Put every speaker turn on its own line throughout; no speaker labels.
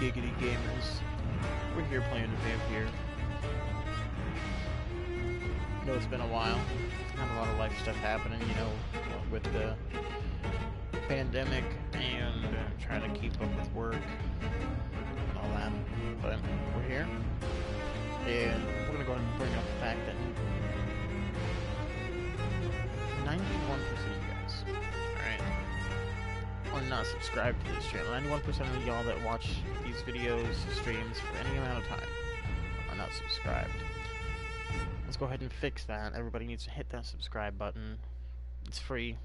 giggity gamers? We're here playing Vampyr. I know it's been a while. Not a lot of life stuff happening, you know, with the pandemic and trying to keep up with work and all that. But we're here, and we're gonna go ahead and bring up the fact that 91% of you guys, alright, are not subscribed to this channel. 91% of y'all that watch these videos, streams for any amount of time are not subscribed. Let's go ahead and fix that. Everybody needs to hit that subscribe button. It's free.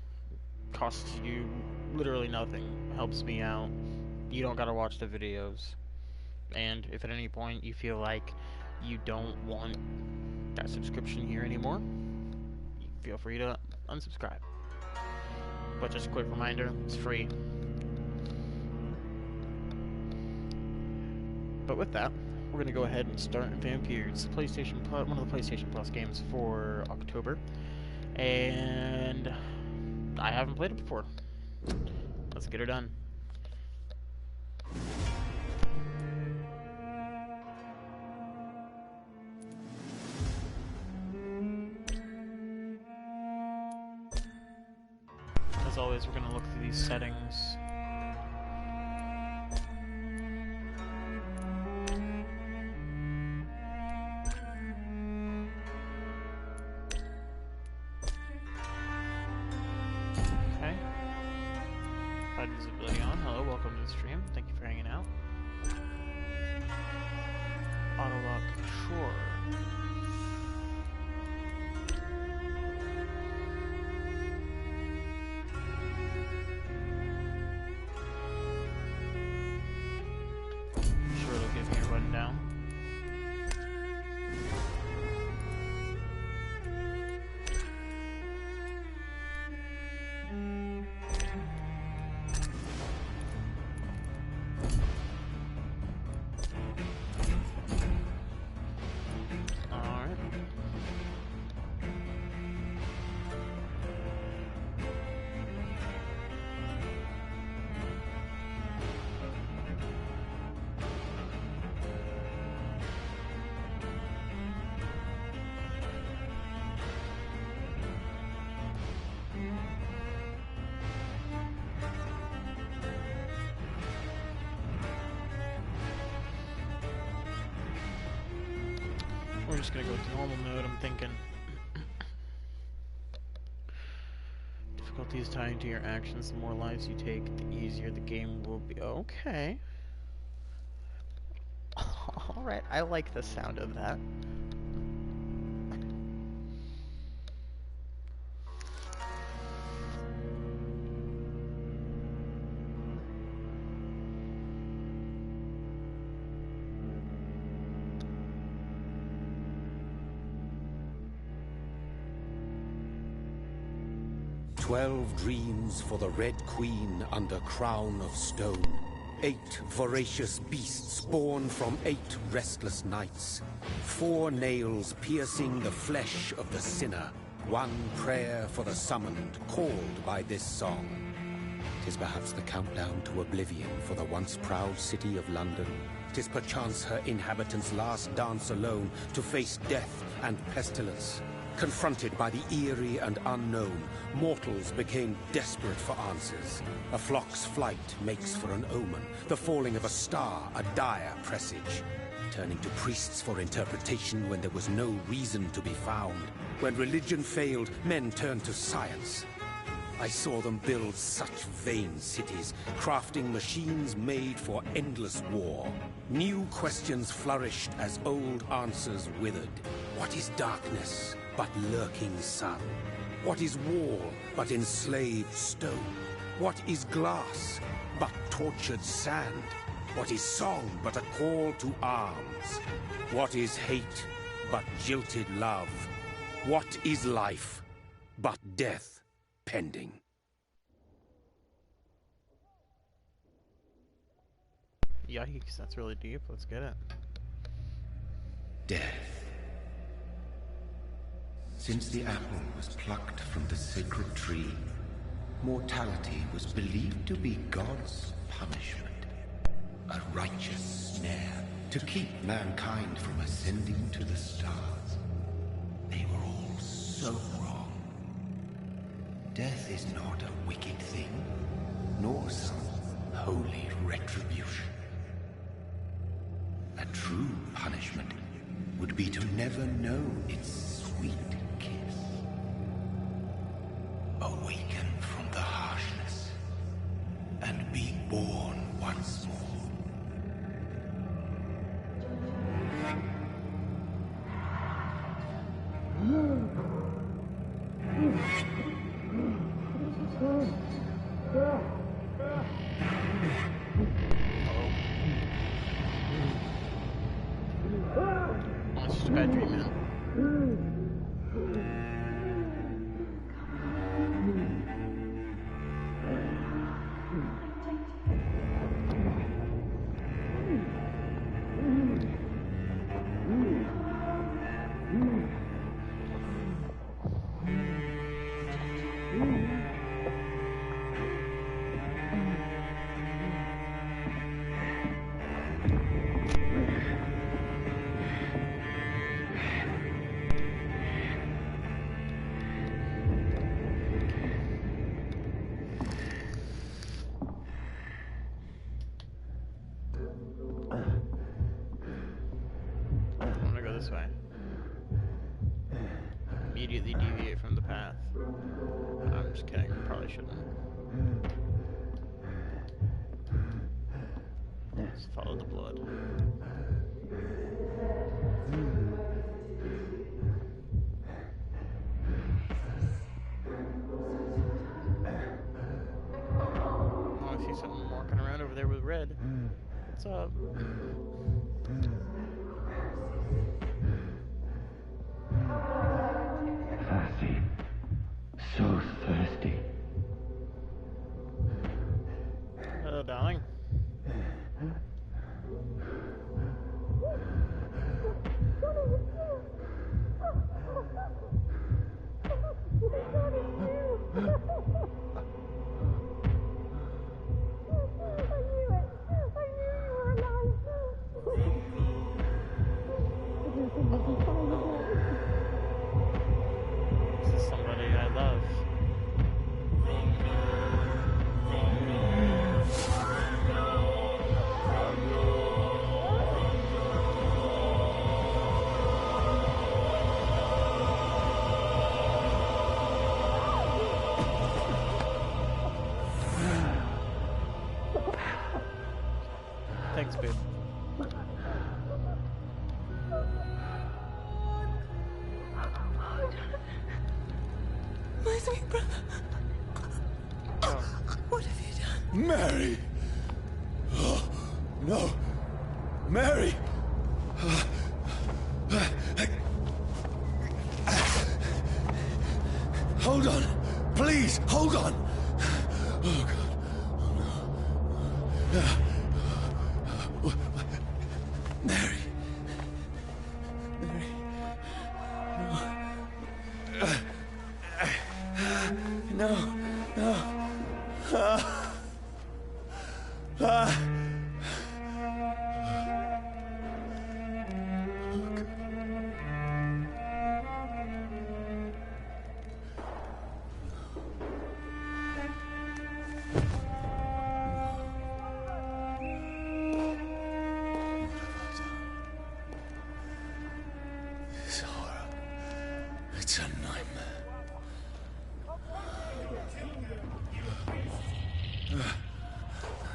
Costs you literally nothing. Helps me out. You don't gotta watch the videos. And if at any point you feel like you don't want that subscription here anymore, feel free to unsubscribe. But just a quick reminder, it's free. But with that, we're going to go ahead and start Vampyr. It's PlayStation Plus, one of the PlayStation Plus games for October. And I haven't played it before. Let's get her done. As always, we're going to look through these settings. Okay. HUD visibility on. Hello, welcome to the stream. Thank you for hanging out. Auto lock, sure. Down. All right. We're just gonna go to normal mode, I'm thinking. Difficulty is tied to your actions. The more lives you take, the easier the game will be. Okay. Alright, I like the sound of that.
12 dreams for the Red Queen under crown of stone. 8 voracious beasts born from 8 restless nights. 4 nails piercing the flesh of the sinner. 1 prayer for the summoned, called by this song. 'Tis perhaps the countdown to oblivion for the once proud city of London. 'Tis perchance her inhabitants' last dance alone to face death and pestilence. Confronted by the eerie and unknown, mortals became desperate for answers. A flock's flight makes for an omen, the falling of a star a dire presage. Turning to priests for interpretation when there was no reason to be found. When religion failed, men turned to science. I saw them build such vain cities, crafting machines made for endless war. New questions flourished as old answers withered. What is darkness but lurking sun? What is wall but enslaved stone? What is glass but tortured sand? What is song but a call to arms? What is hate but jilted love? What is life but death pending?
Yikes, that's really deep. Let's get it.
Death. Since the apple was plucked from the sacred tree, mortality was believed to be God's punishment. A righteous snare to keep mankind from ascending to the stars. They were all so wrong. Death is not a wicked thing, nor some holy retribution. A true punishment would be to never know its sweet kiss. Awaken from the harshness and be born once more.
Oh, it's just a bad dream, man. I'm gonna go this way. Immediately deviate from the path. I'm just kidding, probably shouldn't. Just follow the blood. Oh, I see something walking around over there with red. What's up?
Thirsty. So thirsty.
Hello, darling. This is somebody I love. Thanks, babe.
My sweet brother.
Oh.
What have you done?
Mary! Oh, no! Mary! Hold on! Please, hold on! Oh, God. Oh, no. Mary. Mary. No. No. This horror. It's a nightmare.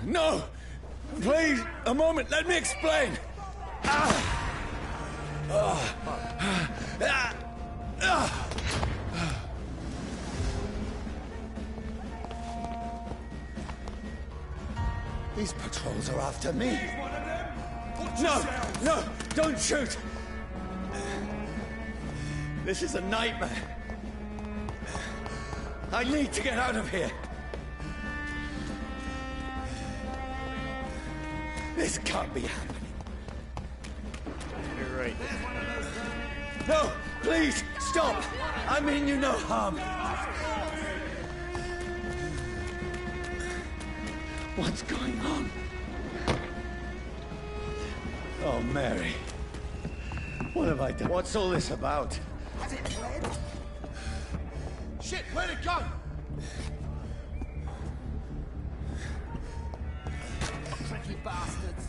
No! Please, a moment, let me explain! These patrols are after me. No! No! Don't shoot! This is a nightmare. I need to get out of here. This can't be happening.
You're right.
No! Please! Stop! I mean you no harm. What's going on?
Oh, Mary. What have I done? What's all this about?
Has it fled?
Shit, where'd it go?
Tricky bastards.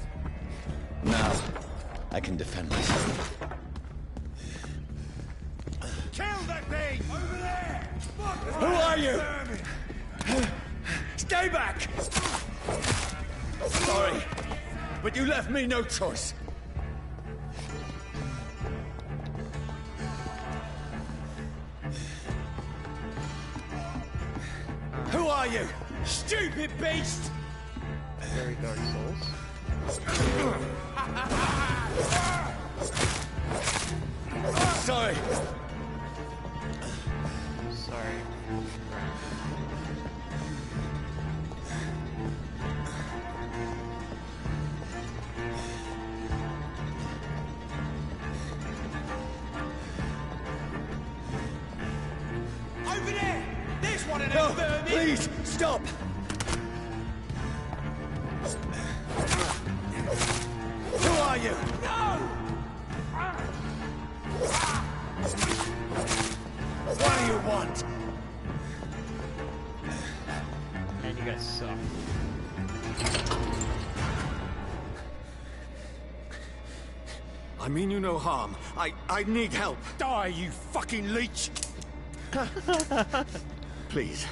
Now, I can defend myself.
Kill that thing! Over there!
Who are you? Stay back! Sorry, but you left me no choice. Who are you? Stupid beast!
Very Dark Souls.
Sorry.
Sorry.
Over there! There's one of them
No,
vermin!
please, stop! Who are you?
No!
What do you want?
Man, you guys suck.
I mean you no harm. I need help.
Die, you fucking leech!
Please,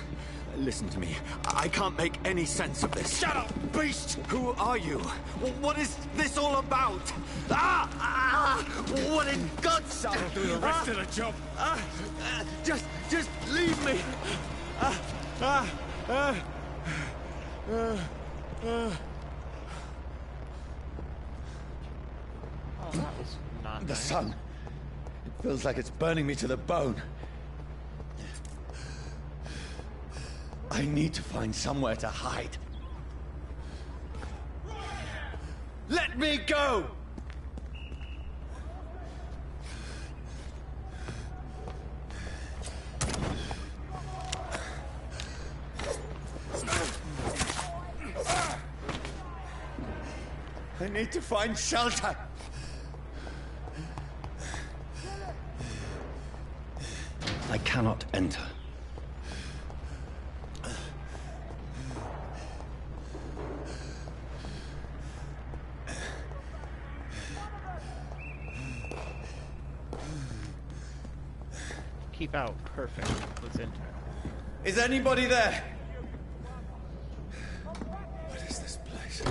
listen to me. I can't make any sense of this.
Shut up, beast!
Who are you? What is this all about? What in God's
That'll do the rest of the job.
Just leave me.
Oh, that was not
The
nice.
sun. It feels like it's burning me to the bone. I need to find somewhere to hide. Let me go! I need to find shelter. I cannot enter.
Keep out. Perfect. Let's enter.
Is anybody there? What is this place?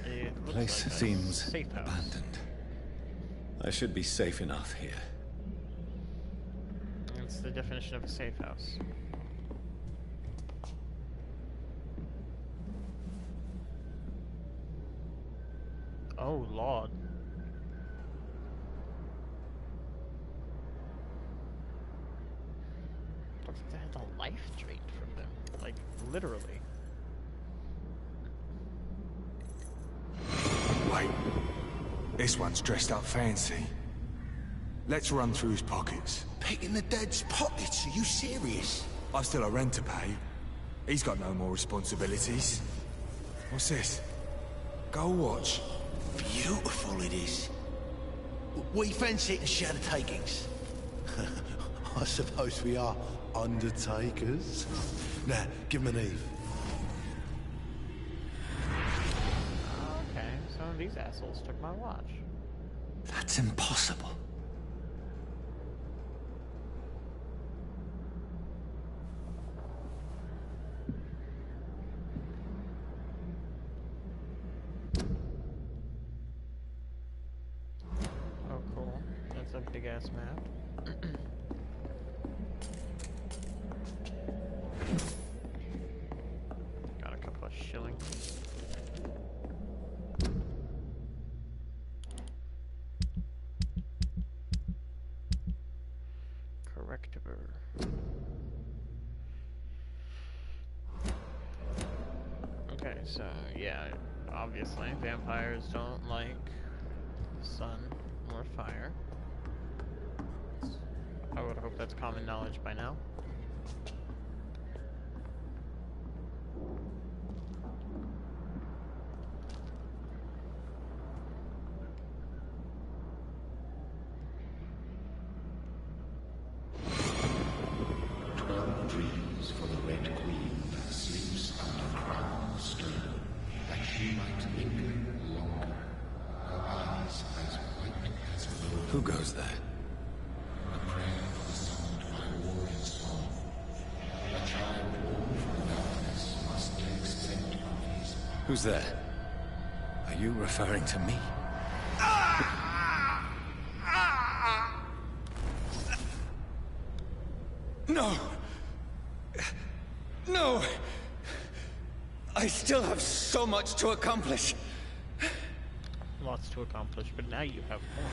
It looks
Place
like a
seems
safe house.
abandoned. I should be safe enough here.
It's the definition of a safe house. Oh, Lord. Looks like they had the life drained from them. Like, literally.
Wait. This one's dressed up fancy. Let's run through his pockets.
Picking the dead's pockets, are you serious?
I've still a rent to pay. He's got no more responsibilities. What's this? Gold watch.
Beautiful it is. We fancy it and share the takings. I suppose we are undertakers. Now, give him an Eve.
Okay, so these assholes took my watch.
That's impossible.
Oh, cool. That's a big-ass map. Got a couple of shillings. Correctiver. Okay, so yeah, obviously vampires don't like sun or fire. I would hope that's common knowledge by now.
Dreams for the Red Queen that sleeps under crown of stone, that she might linger longer, her eyes as white as gold.
Who goes there?
A prayer for the summoned by warrior's song. A child born from darkness must take scent of his.
Who's there? Are you referring to me? No! No! I still have so much to accomplish.
Lots to accomplish, but now you have more.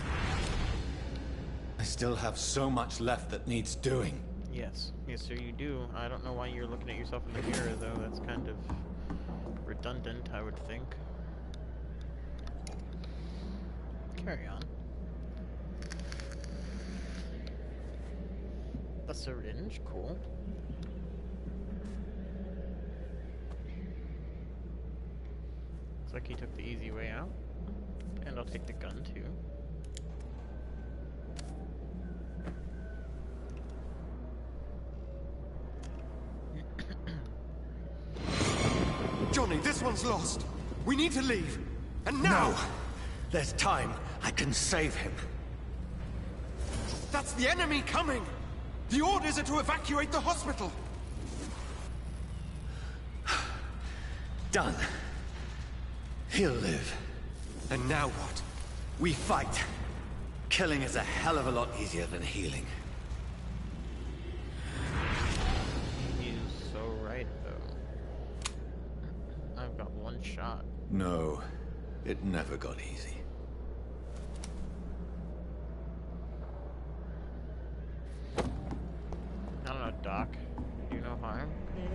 I still have so much left that needs doing.
Yes. Yes, sir, you do. I don't know why you're looking at yourself in the mirror, though. That's kind of redundant, I would think. Carry on. A syringe, cool. Looks like he took the easy way out. And I'll take the gun too.
Johnny, this one's lost. We need to leave. And now! No. There's time. I can save him. That's the enemy coming! The orders are to evacuate the hospital! Done. He'll live. And now what? We fight. Killing is a hell of a lot easier than healing.
He's so right, though. I've got one shot.
No, it never got easy.
I don't know, Doc. Do no harm, maybe?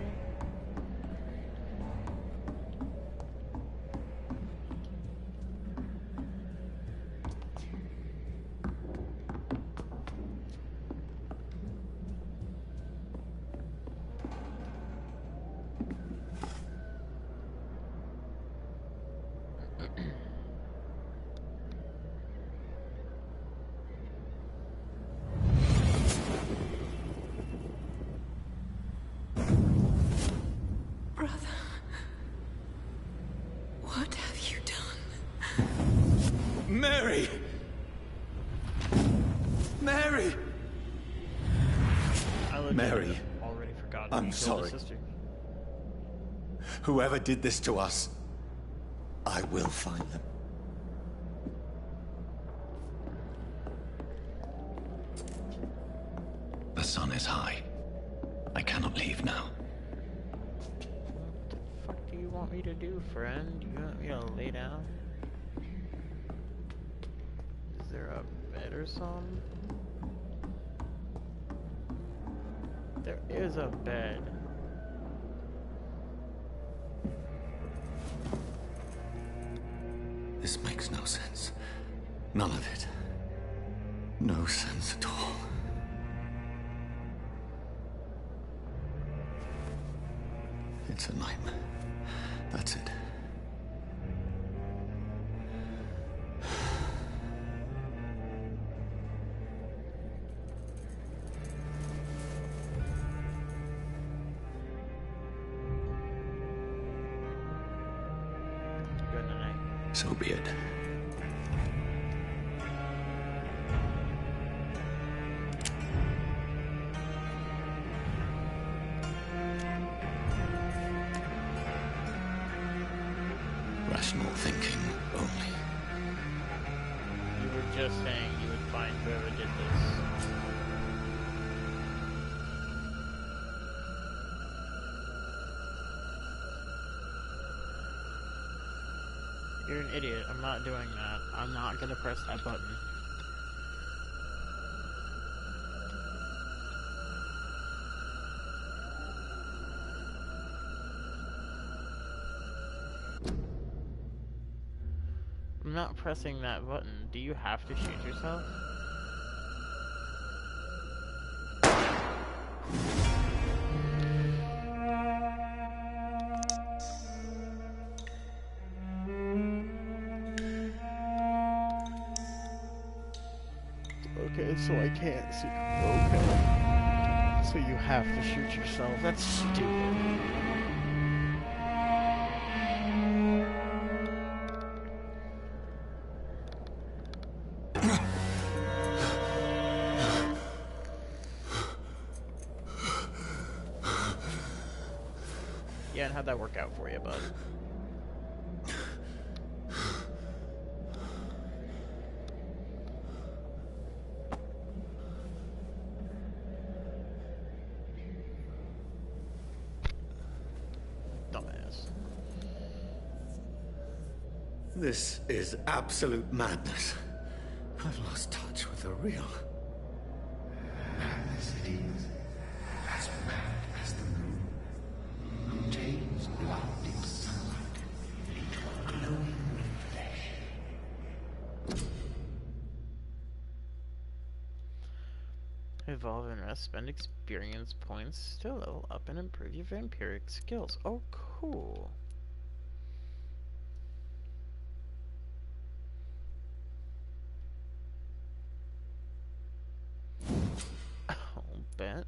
Brother, what have you done?
Mary! Mary! Mary,
already forgot.
I'm sorry. Whoever did this to us, I will find them.
The sun is high. I cannot leave now.
What the fuck do you want me to do, friend? You want me to lay down? Is there a bed or something? There is a bed.
This makes no sense. None of it. No sense at all. It's a nightmare. That's it.
Good night.
So be it. Rational thinking only.
You were just saying you would find whoever did this. You're an idiot. I'm not doing that. I'm not gonna press that button. I'm not pressing that button. Do you have to shoot yourself? it so I can't see. Okay. So you have to shoot yourself. That's stupid. Yeah, and how'd that work out for you, bud? Dumbass.
This is absolute madness. I've lost touch with the real.
Madness it is, as mad as the moon. Contains blinding sunlight, glowing with flesh.
Evolve and rest. Spend experience points to level up and improve your vampiric skills. Oh, cool. I'll bet.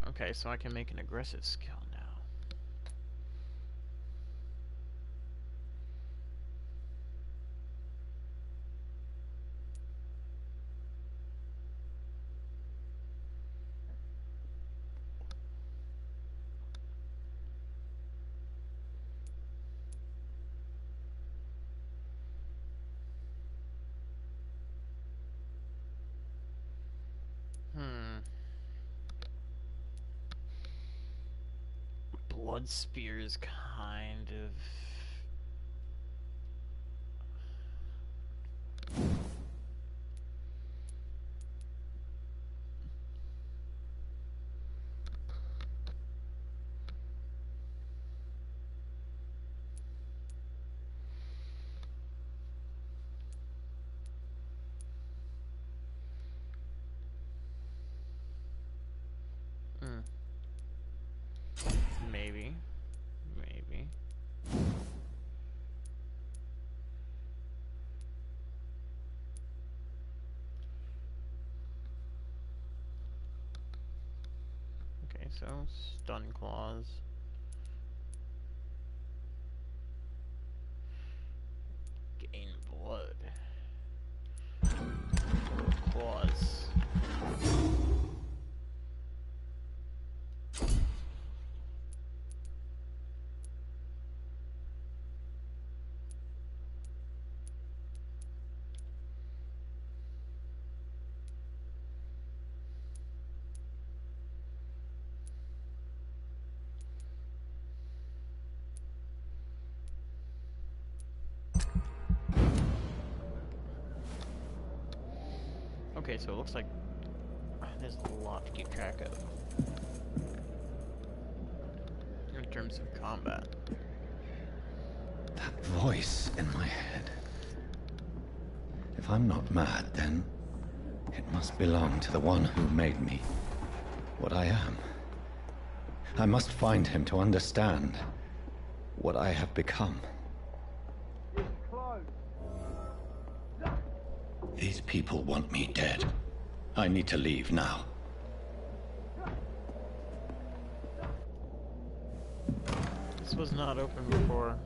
Okay, so I can make an aggressive skill now. Blood spear is kind of... Maybe. Maybe. Okay, so stun claws. Gain blood. Claws. Okay, so it looks like there's a lot to keep track of in terms of combat.
That voice in my head. If I'm not mad, then it must belong to the one who made me what I am. I must find him to understand what I have become. These people want me dead. I need to leave now.
This was not open before.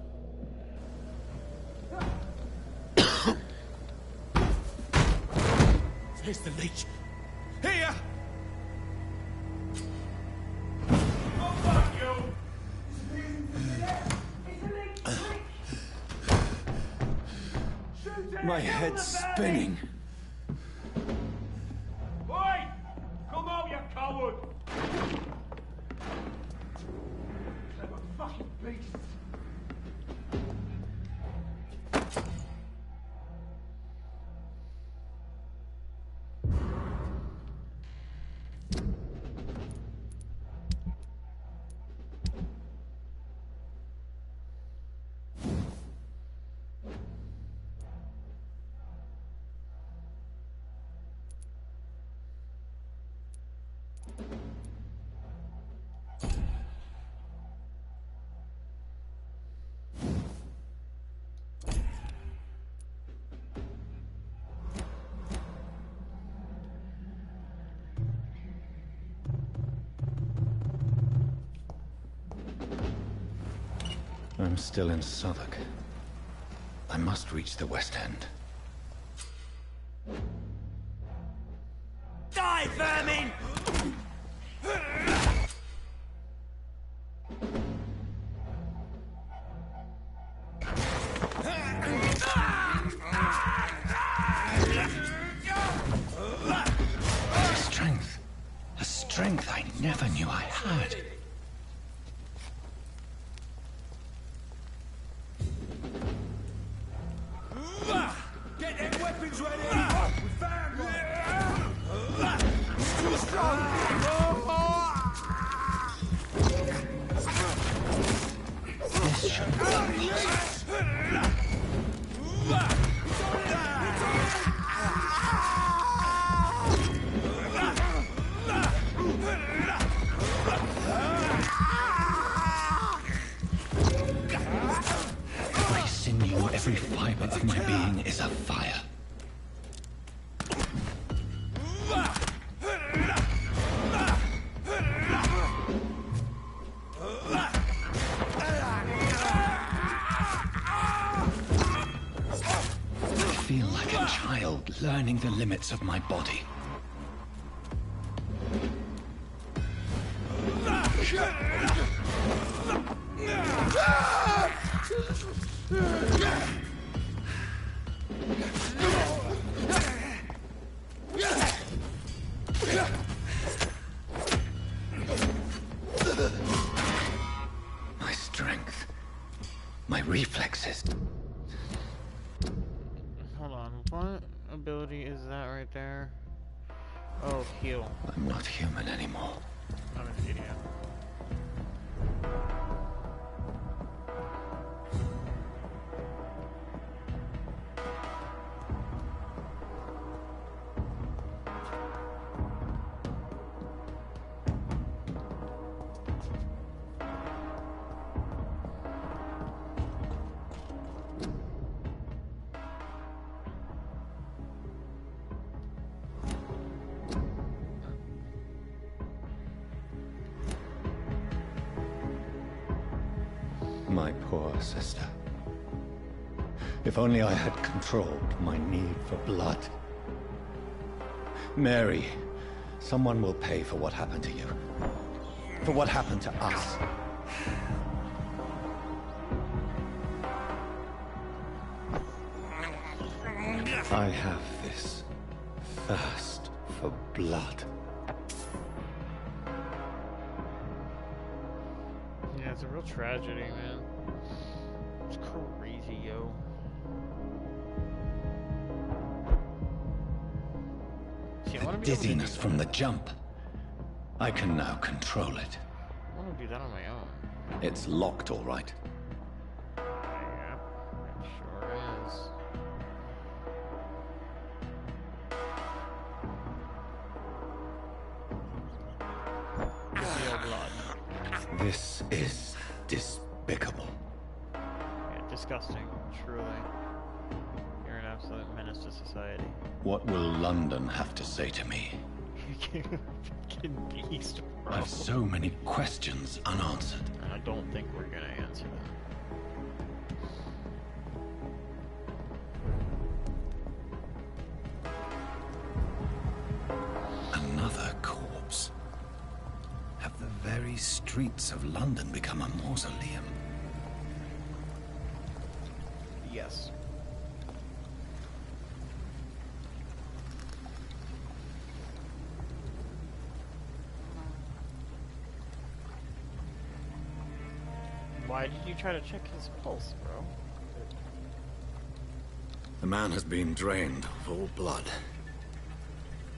Here's the leech. Here! Oh, fuck you!
My head's spinning.
Oi! Come on, you coward! Clever fucking beast!
I'm still in Southwark. I must reach the West End.
Die, vermin!
A strength I never knew I had.
Get them weapons ready! We found one! It's too strong!
This should be every sinew, every fiber of my being is afire. I feel like a child learning the limits of my body. My strength, my reflexes.
Hold on, what ability is that right there? Oh, heal.
I'm not human anymore.
I'm an idiot.
My poor sister. If only I had controlled my need for blood. Mary, someone will pay for what happened to you. For what happened to us. I have this thirst for blood.
Yeah, it's a real tragedy, man. It's crazy, yo. See, I want to be
Dizziness from the jump. I can now control it.
I want to do that on my own.
It's locked, all right.
Yeah, it sure is. Real blood.
This is despicable.
Yeah, disgusting, truly. You're an absolute menace to society.
What will London have to say to me?
Fucking beast, bro.
I have so many questions unanswered.
And I don't think we're gonna answer them.
Another corpse. Have the very streets of London become a mausoleum?
Yes. Why did you try to check his pulse, bro?
The man has been drained of all blood.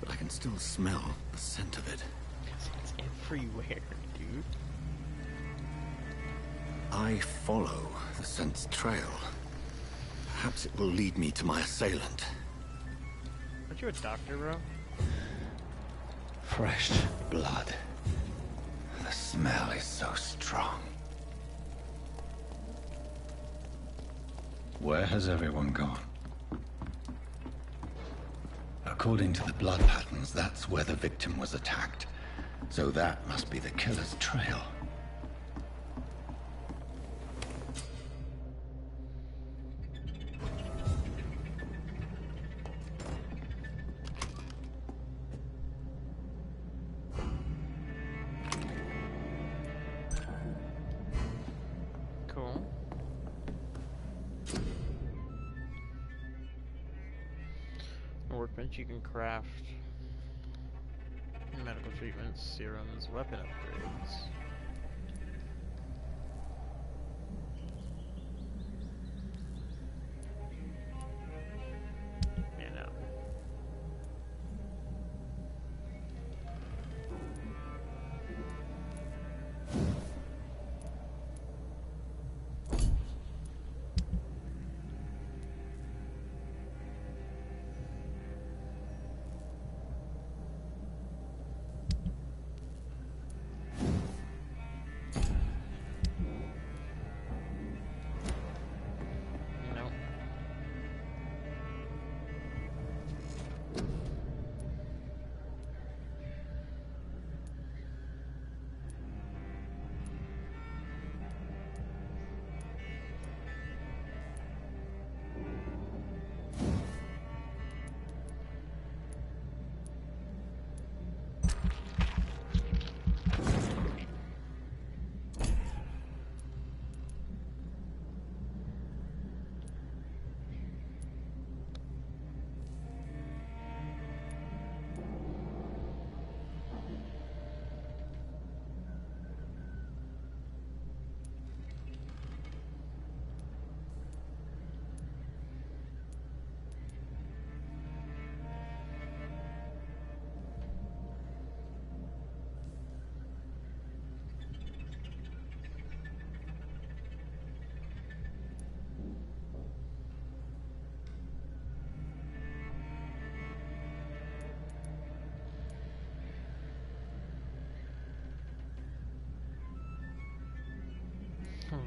But I can still smell the scent of it.
It's everywhere, dude.
I follow the scent's trail. Perhaps it will lead me to my assailant.
Aren't you a doctor, bro?
Fresh blood. The smell is so strong. Where has everyone gone? According to the blood patterns, that's where the victim was attacked. So that must be the killer's trail.
Workbench, you can craft medical treatments, serums, weapon upgrades. Yeah, no. No.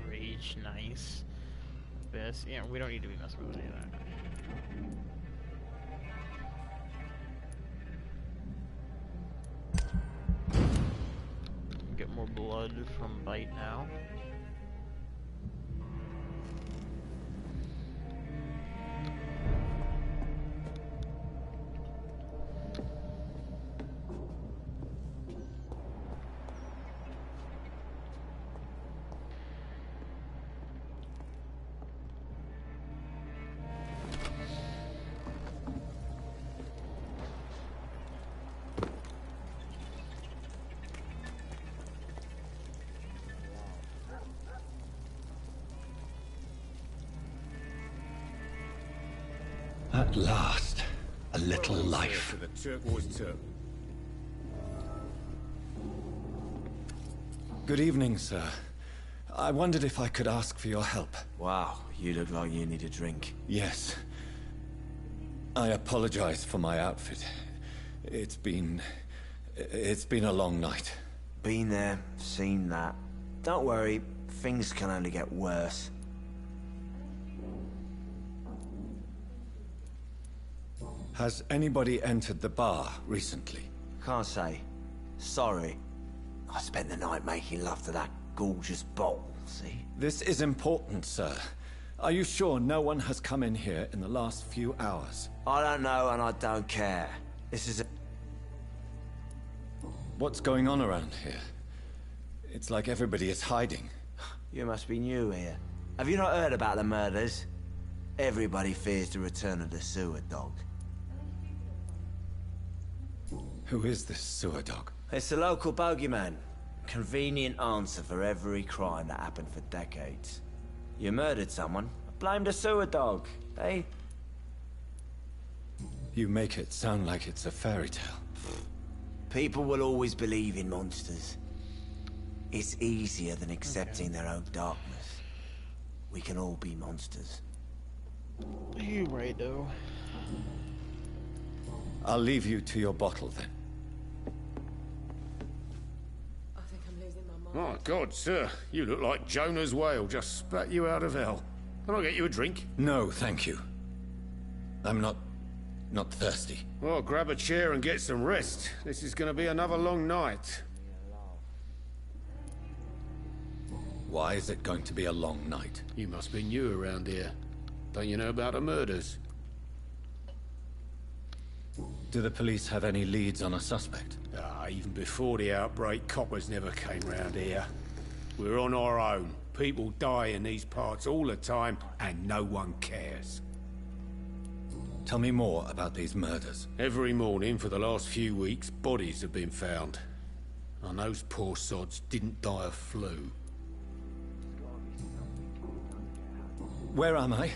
Rage, nice. Abyss, yeah, we don't need to be messing with any of that. Get more blood from Bite now.
At last, a little life.
To the turquoise turf.
Good evening, sir. I wondered if I could ask for your help.
Wow, you look like you need a drink.
Yes. I apologize for my outfit. It's been a long night.
Been there, seen that. Don't worry, things can only get worse.
Has anybody entered the bar recently?
Can't say. Sorry. I spent the night making love to that gorgeous bottle, see?
This is important, sir. Are you sure no one has come in here in the last few hours?
I don't know and I don't care. This is a...
What's going on around here? It's like everybody is hiding.
You must be new here. Have you not heard about the murders? Everybody fears the return of the sewer dog.
Who is this sewer dog?
It's the local bogeyman. Convenient answer for every crime that happened for decades. You murdered someone, blame the sewer dog. They...
You make it sound like it's a fairy tale.
People will always believe in monsters. It's easier than accepting their own darkness. We can all be monsters.
You're right, though.
I'll leave you to your bottle, then.
I think I'm losing my mind.
My God, sir, you look like Jonah's whale just spat you out of hell. Can I get you a drink?
No, thank you. I'm not thirsty.
Well, grab a chair and get some rest. This is going to be another long night.
Why is it going to be a long night?
You must be new around here. Don't you know about the murders?
Do the police have any leads on a suspect?
Even before the outbreak, coppers never came round here. We're on our own. People die in these parts all the time, and no one cares.
Tell me more about these murders.
Every morning for the last few weeks, bodies have been found. And those poor sods didn't die of flu.
Where am I?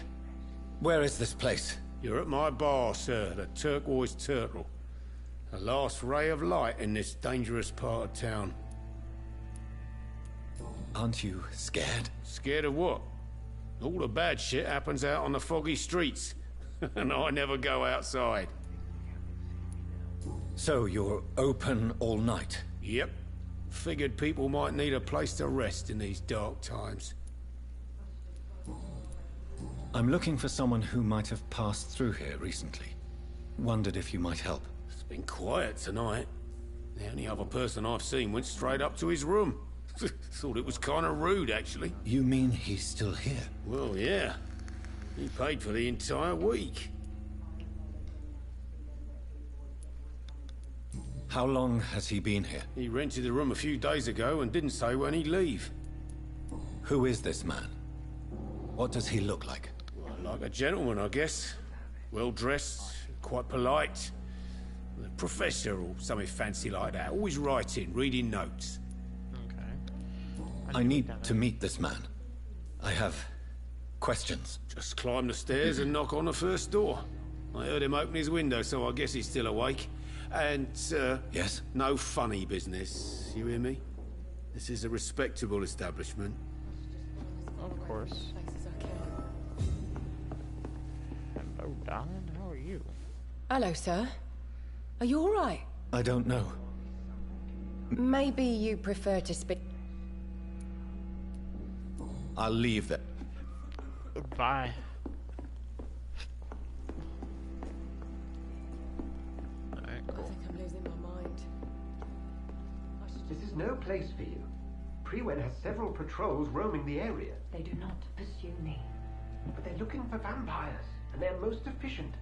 Where is this place?
You're at my bar, sir, the Turquoise Turtle. The last ray of light in this dangerous part of town.
Aren't you scared?
Scared of what? All the bad shit happens out on the foggy streets. And I never go outside.
So you're open all night?
Yep. Figured people might need a place to rest in these dark times.
I'm looking for someone who might have passed through here recently. Wondered if you might help.
It's been quiet tonight. The only other person I've seen went straight up to his room. Thought it was kind of rude, actually.
You mean he's still here?
Well, yeah. He paid for the entire week.
How long has he been here?
He rented the room a few days ago and didn't say when he'd leave.
Who is this man? What does he look like?
Well, like a gentleman, I guess. Well-dressed, quite polite. A professor or something fancy like that. Always writing, reading notes.
Okay.
I need to meet this man. I have questions.
Just climb the stairs and knock on the first door. I heard him open his window, so I guess he's still awake. And,
Yes?
no funny business. You hear me? This is a respectable establishment.
Of course.
Places I can.
Hello, darling. How are you?
Hello, sir. Are you all right?
I don't know.
Maybe you prefer to speak.
I'll leave that.
Bye. Alright,
I
cool.
think I'm losing my mind.
This is no place for you. Prewen has several patrols roaming the area.
They do not pursue me.
But they're looking for vampires, and they're most efficient.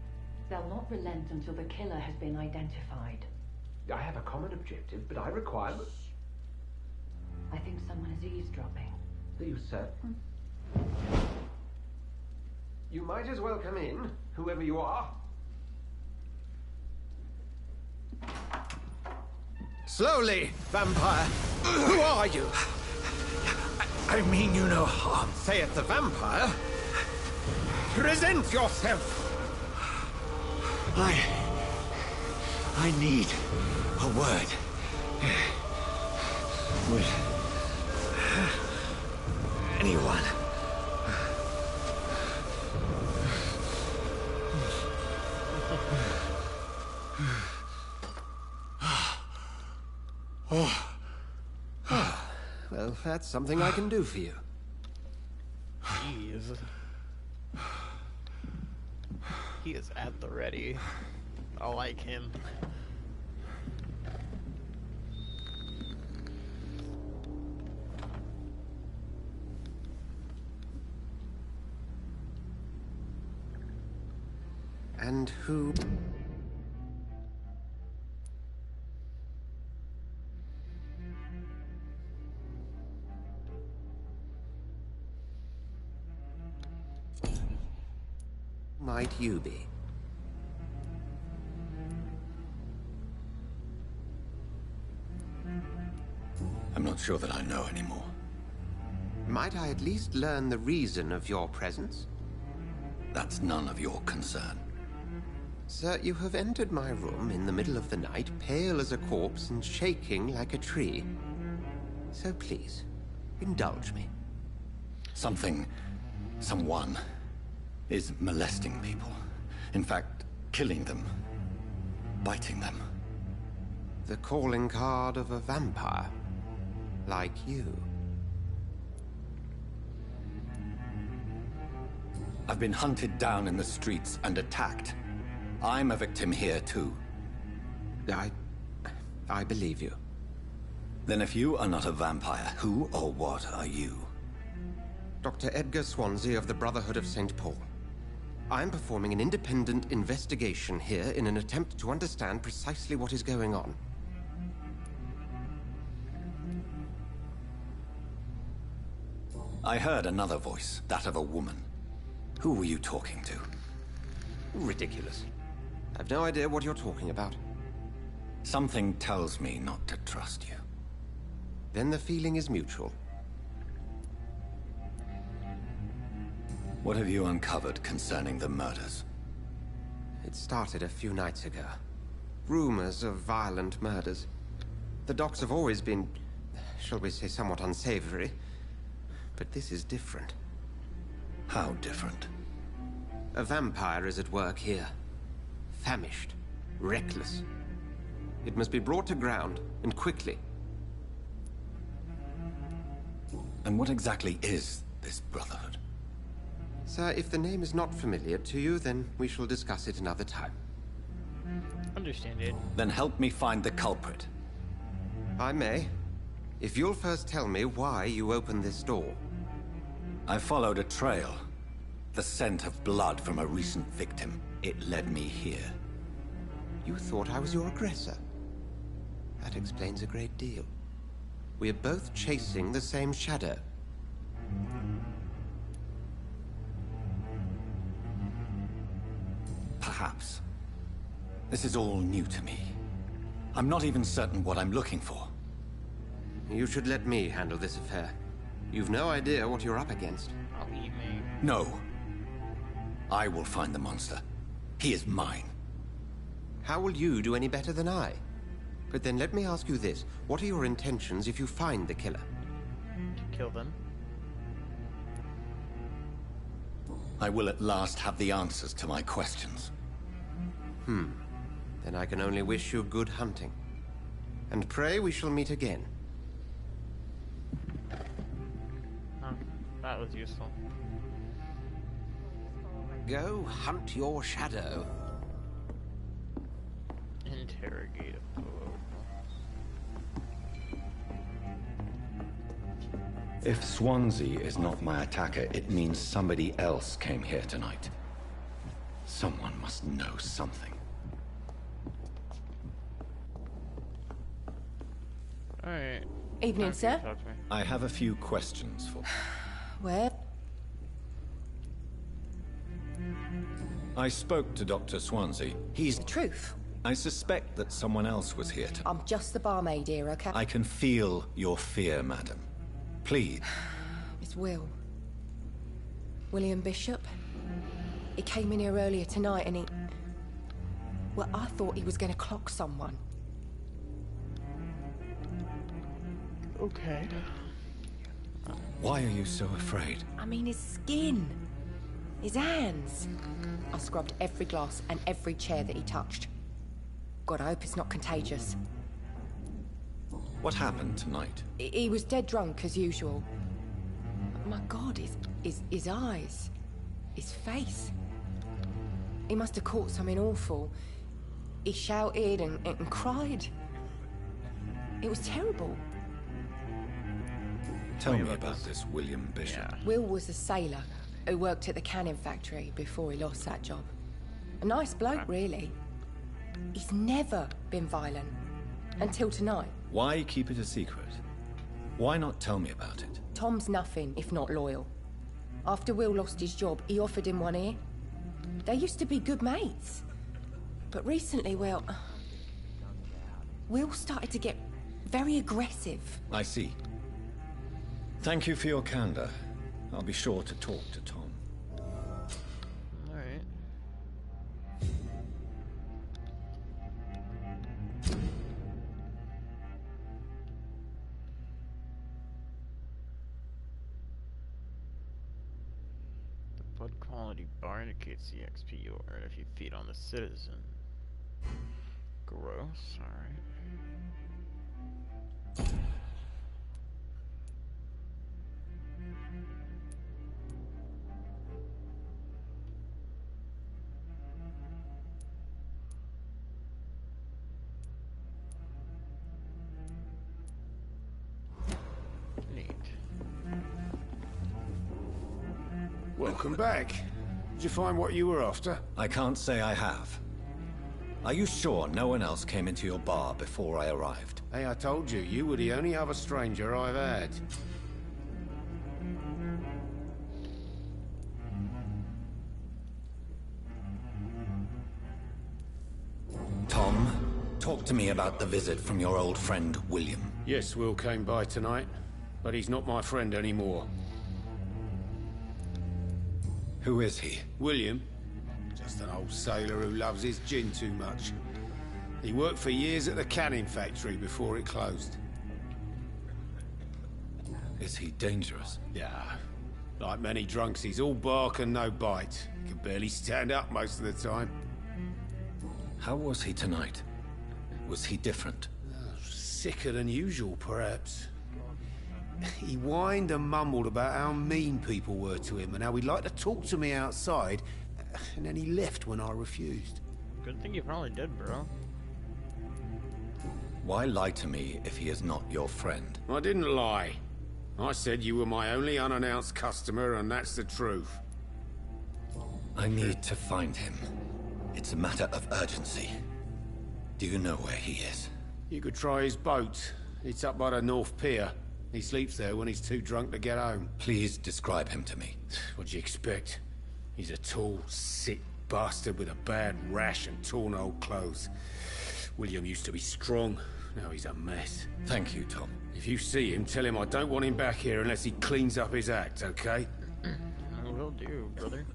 They'll not relent until the killer has been identified.
I have a common objective, but I require...
I think someone is eavesdropping.
Are you certain? You might as well come in, whoever you are.
Slowly, vampire. Who are you?
I mean you no harm.
Saith the vampire. Present yourself.
I need a word. Would anyone?
Well, that's something I can do for you.
Jeez. He is at the ready. I like him.
And who... might you be?
I'm not sure that I know anymore.
Might I at least learn the reason of your presence?
That's none of your concern.
Sir, you have entered my room in the middle of the night, pale as a corpse and shaking like a tree. So please, indulge me.
Someone is molesting people. In fact, killing them. Biting them.
The calling card of a vampire. Like you.
I've been hunted down in the streets and attacked. I'm a victim here, too.
I believe you.
Then if you are not a vampire, who or what are you?
Dr. Edgar Swansea of the Brotherhood of St. Paul. I am performing an independent investigation here in an attempt to understand precisely what is going on.
I heard another voice, that of a woman. Who were you talking to?
Ridiculous. I've no idea what you're talking about.
Something tells me not to trust you.
Then the feeling is mutual.
What have you uncovered concerning the murders?
It started a few nights ago. Rumors of violent murders. The docks have always been, shall we say, somewhat unsavory. But this is different.
How different?
A vampire is at work here. Famished. Reckless. It must be brought to ground, and quickly.
And what exactly is this Brotherhood?
Sir, if the name is not familiar to you, then we shall discuss it another time.
Understand it.
Then help me find the culprit.
I may. If you'll first tell me why you opened this door.
I followed a trail. The scent of blood from a recent victim. It led me here.
You thought I was your aggressor. That explains a great deal. We're both chasing the same shadow.
Perhaps. This is all new to me. I'm not even certain what I'm looking for.
You should let me handle this affair. You've no idea what you're up against.
I'll leave me.
No. I will find the monster. He is mine.
How will you do any better than I? But then let me ask you this. What are your intentions if you find the killer?
To kill them.
I will at last have the answers to my questions.
Then I can only wish you good hunting. And pray we shall meet again.
Oh, that was useful.
Go hunt your shadow.
Interrogate.
If Swansea is not my attacker, it means somebody else came here tonight. Someone must know something.
Alright.
Evening, sir.
I have a few questions for you.
Where?
I spoke to Dr. Swansea. He's...
The truth.
I suspect that someone else was here to...
I'm just the barmaid here, okay?
I can feel your fear, madam. Please.
It's Will. William Bishop. He came in here earlier tonight and he... Well, I thought he was going to clock someone.
Okay.
Why are you so afraid?
I mean, his skin. His hands. I scrubbed every glass and every chair that he touched. God, I hope it's not contagious.
What happened tonight?
He was dead drunk, as usual. My God, his eyes. His face. He must have caught something awful. He shouted and cried. It was terrible.
Tell me about this William Bishop.
Yeah.
Will was a sailor who worked at the cannon factory before he lost that job. A nice bloke, really. He's never been violent. Until tonight.
Why keep it a secret? Why not tell me about it?
Tom's nothing if not loyal. After Will lost his job, he offered him one ear. They used to be good mates. But recently, well... Will started to get very aggressive.
I see. Thank you for your candor. I'll be sure to talk to Tom.
Alright. The blood quality bar indicates the XP you earn if you feed on the citizen. Gross, alright. Neat.
Welcome back. Did you find what you were after?
I can't say I have. Are you sure no one else came into your bar before I arrived?
Hey, I told you, you were the only other stranger I've had.
Talk to me about the visit from your old friend, William.
Yes, Will came by tonight, but he's not my friend anymore.
Who is he?
William? Just an old sailor who loves his gin too much. He worked for years at the canning factory before it closed.
Is he dangerous?
Yeah. Like many drunks, he's all bark and no bite. He can barely stand up most of the time.
How was he tonight? Was he different?
Sicker than usual, perhaps. He whined and mumbled about how mean people were to him and how he'd like to talk to me outside, and then he left when I refused.
Good thing you probably did, bro.
Why lie to me if he is not your friend?
I didn't lie. I said you were my only unannounced customer, and that's the truth.
I need to find him. It's a matter of urgency. Do you know where he is?
You could try his boat. It's up by the North Pier. He sleeps there when he's too drunk to get home.
Please describe him to me.
What do you expect? He's a tall, sick bastard with a bad rash and torn old clothes. William used to be strong. Now he's a mess.
Thank you, Tom.
If you see him, tell him I don't want him back here unless he cleans up his act, okay?
I will do, brother.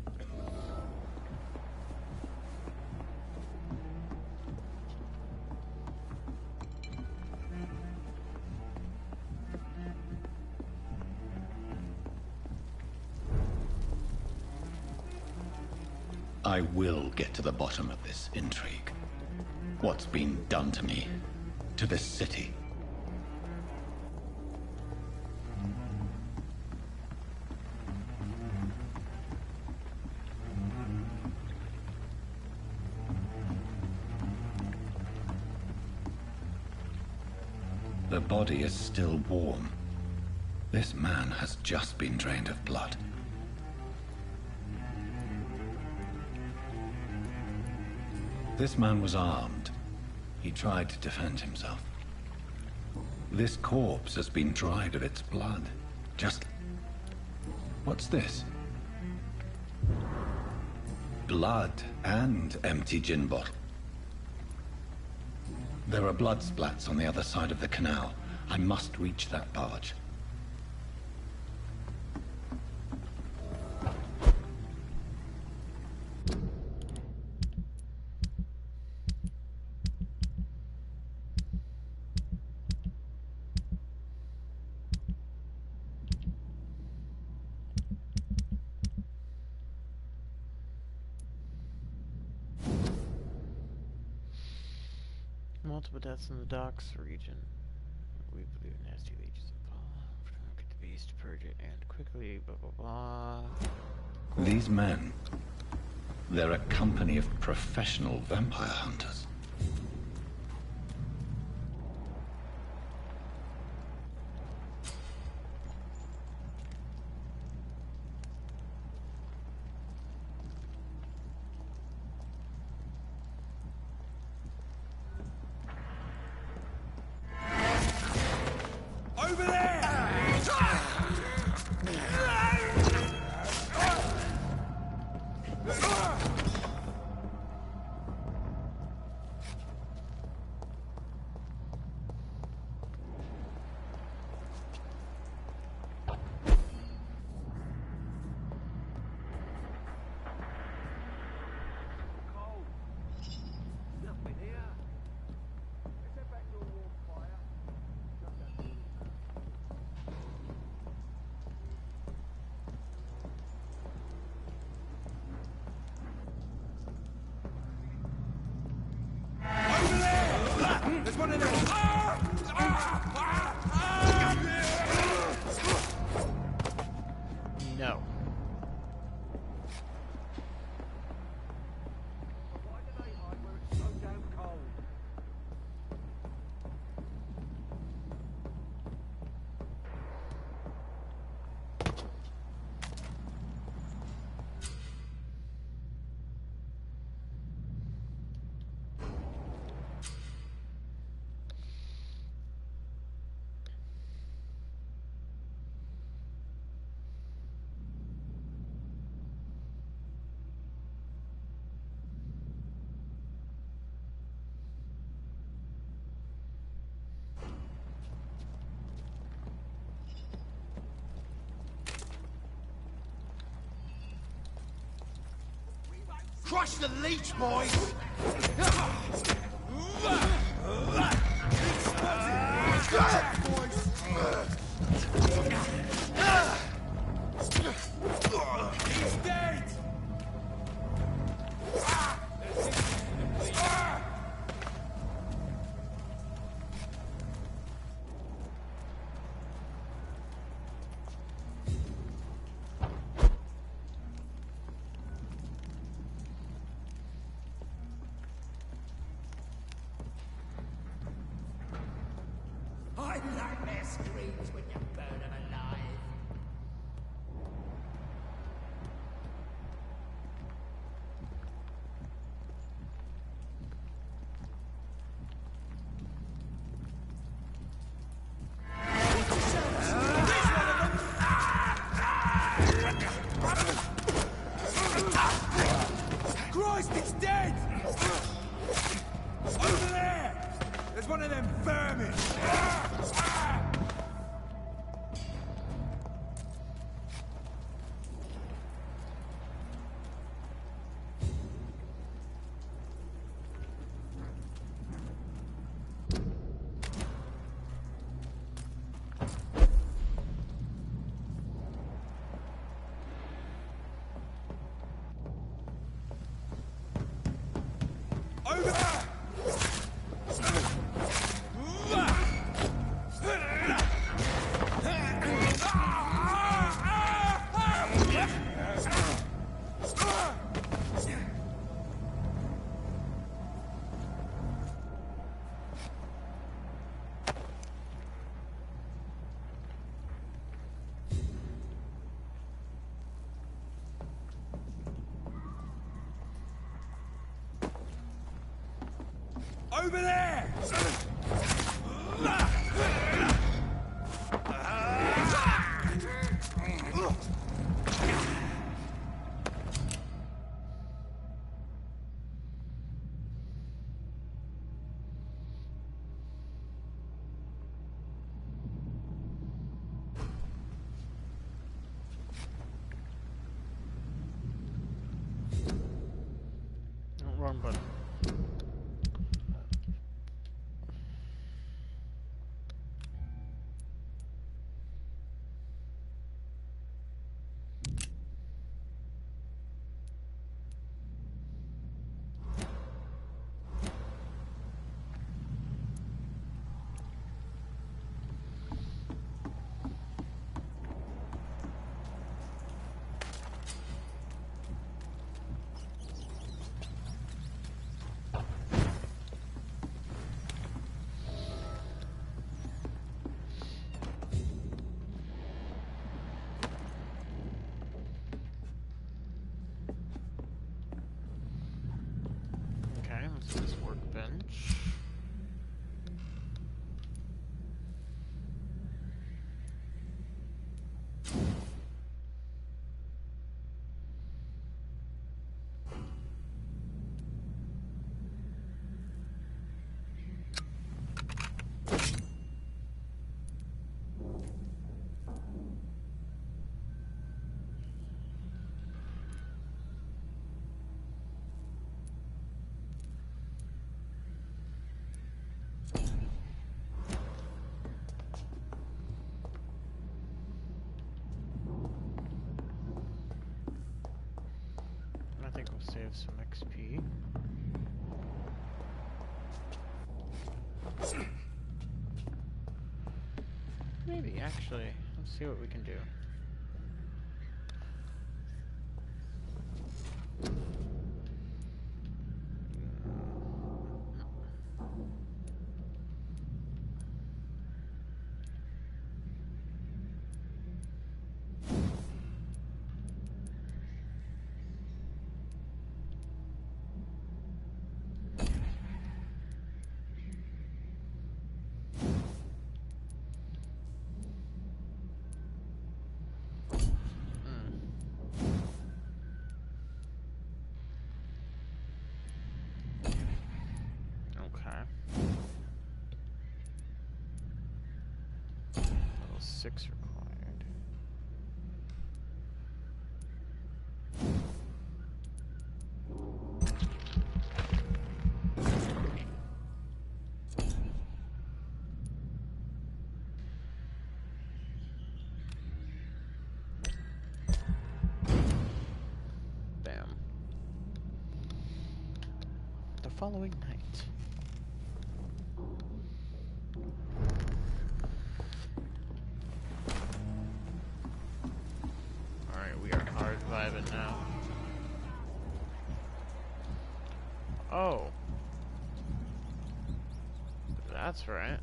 I will get to the bottom of this intrigue. What's been done to me, to this city. The body is still warm. This man has just been drained of blood. This man was armed. He tried to defend himself. This corpse has been dried of its blood. Just... What's this? Blood and empty gin bottle. There are blood splats on the other side of the canal. I must reach that barge.
Multiple deaths in the docks region. We believe nasty leeches of Paul. Get the beast, purge it, and quickly, blah blah blah.
These men, they're a company of professional vampire hunters.
There's one in there!
No.
Why do they hide where it's so damn cold? Crush the leech, boys! He's dead!
I like their screams when you burn them alive.
Christ, it's dead! Over there! There's one of them vermin! Over there! Over there!
Wrong button. This workbench. I think we'll save some XP. Maybe, actually. Let's see what we can do. Level 6 required. following night. Alright, we are hard vibing now. Oh. That's right.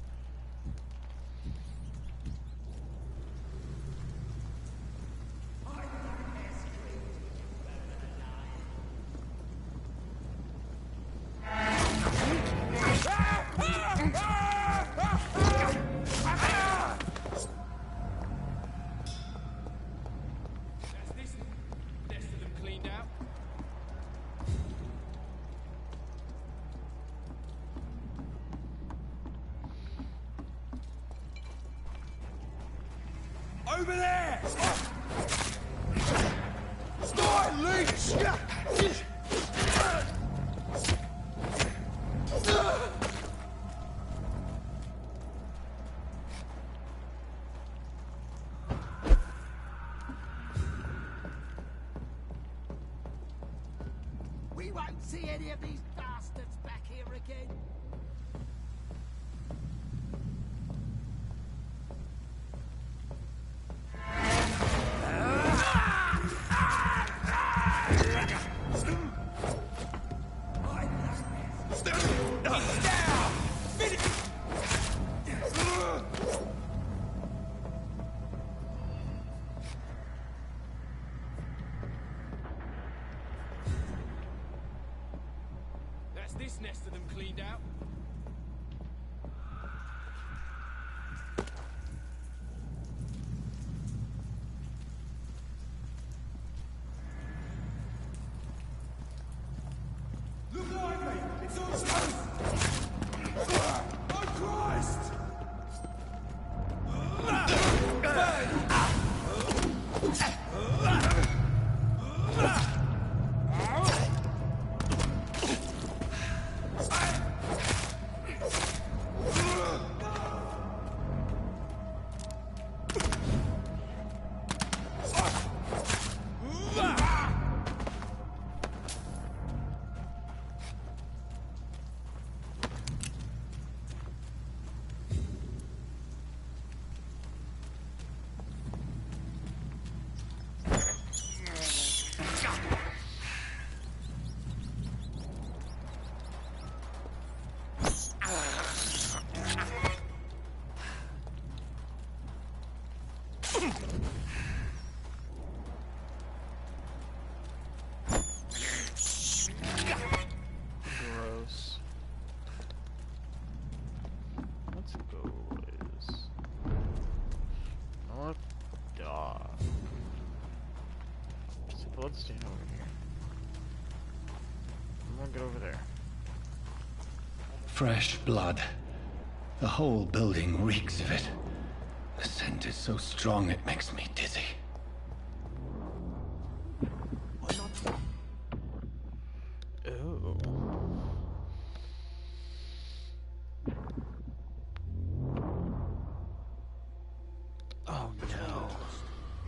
Over there! Start, Leech!
We won't see any of these bastards back here again.
That's this nest of them cleaned out. Look lively! It's on stone! Oh Christ!
Gross. Let's go, boys. North Dock. There's a bloodstain over here. I'm gonna get over there.
Fresh blood. The whole building reeks of it. The scent is so strong it makes me dizzy.
Oh. Oh no.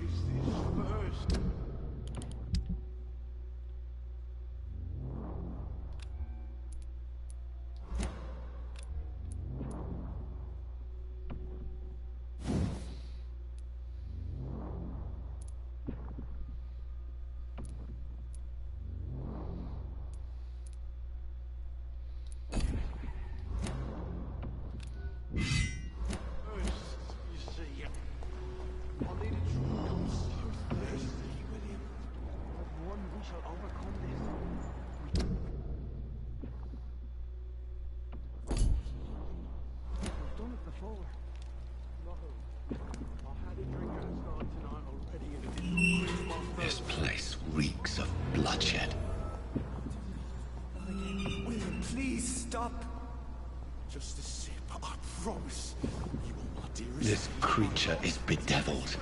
Is this first?
This place reeks of bloodshed.
William, please stop. Just a sip, I promise. You are my dearest.
This creature is bedeviled.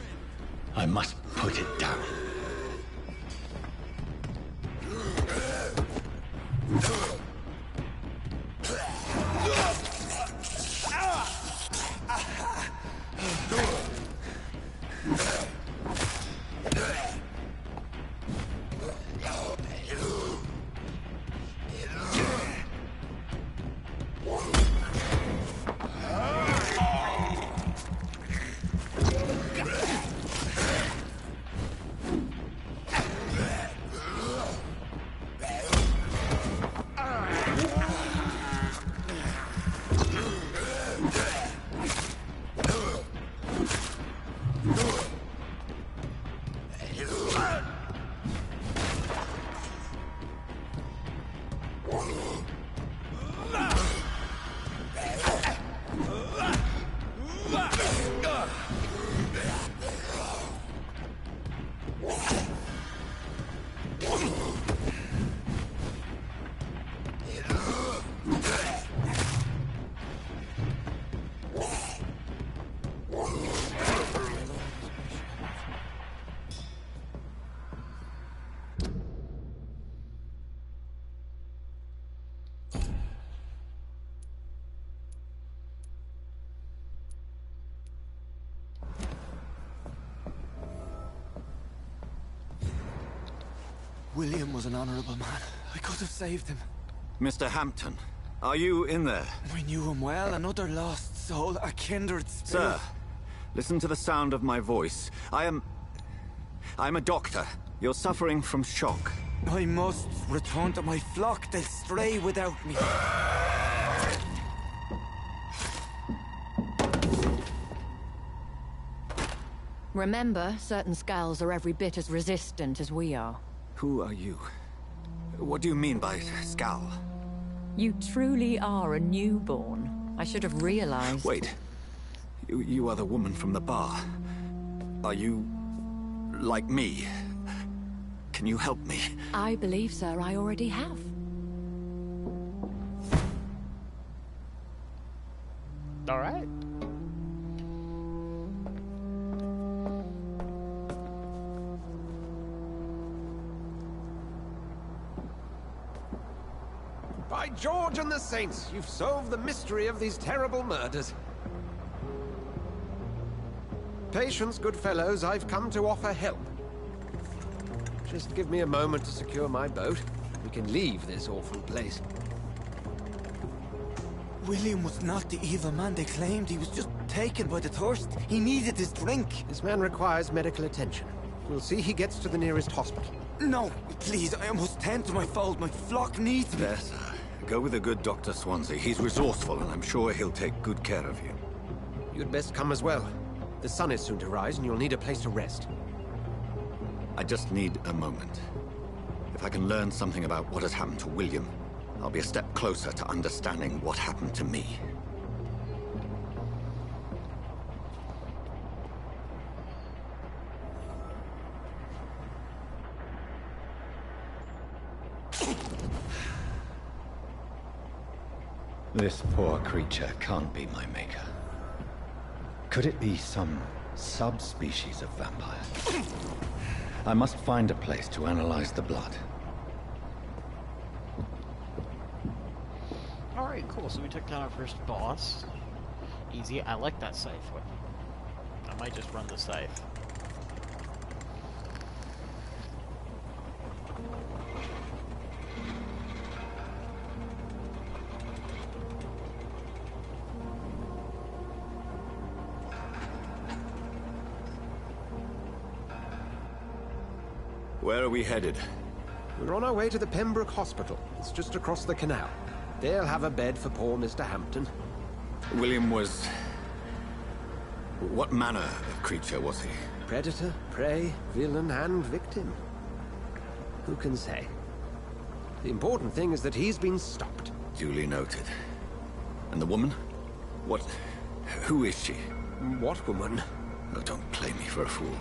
I must put it down.
William was an honorable man. I could have saved him.
Mr. Hampton, are you in there?
We knew him well, another lost soul, a kindred spirit.
Sir, listen to the sound of my voice. I'm a doctor. You're suffering from shock.
I must return to my flock. They'll stray without me.
Remember, certain skulls are every bit as resistant as we are.
Who are you? What do you mean by skull?
You truly are a newborn. I should have realized.
Wait. You are the woman from the bar. Are you... like me? Can you help me?
I believe, sir, I already have.
All right.
By George and the Saints, you've solved the mystery of these terrible murders. Patience, good fellows, I've come to offer help. Just give me a moment to secure my boat. We can leave this awful place.
William was not the evil man they claimed. He was just taken by the thirst. He needed his drink.
This man requires medical attention. We'll see he gets to the nearest hospital.
No, please, I must tend to my fold. My flock needs me.
There, sir. Go with the good Dr. Swansea. He's resourceful, and I'm sure he'll take good care of you.
You'd best come as well. The sun is soon to rise, and you'll need a place to rest.
I just need a moment. If I can learn something about what has happened to William, I'll be a step closer to understanding what happened to me. This poor creature can't be my maker. Could it be some subspecies of vampire? I must find a place to analyze the blood.
Alright, cool. So we took down our first boss. Easy. I like that scythe weapon. I might just run the scythe.
Where are we headed?
We're on our way to the Pembroke Hospital. It's just across the canal. They'll have a bed for poor Mr. Hampton.
William was... what manner of creature was he?
Predator, prey, villain, and victim. Who can say? The important thing is that he's been stopped.
Duly noted. And the woman? What... who is she?
What woman?
Oh, don't play me for a fool.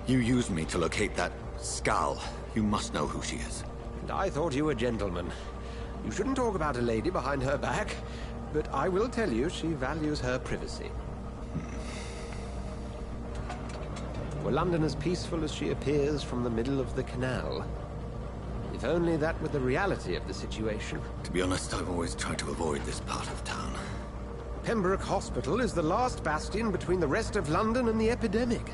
You used me to locate that skull. You must know who she is.
And I thought you a gentleman. You shouldn't talk about a lady behind her back, but I will tell you she values her privacy. Were London as peaceful as she appears from the middle of the canal? If only that were the reality of the situation.
To be honest, I've always tried to avoid this part of town.
Pembroke Hospital is the last bastion between the rest of London and the epidemic.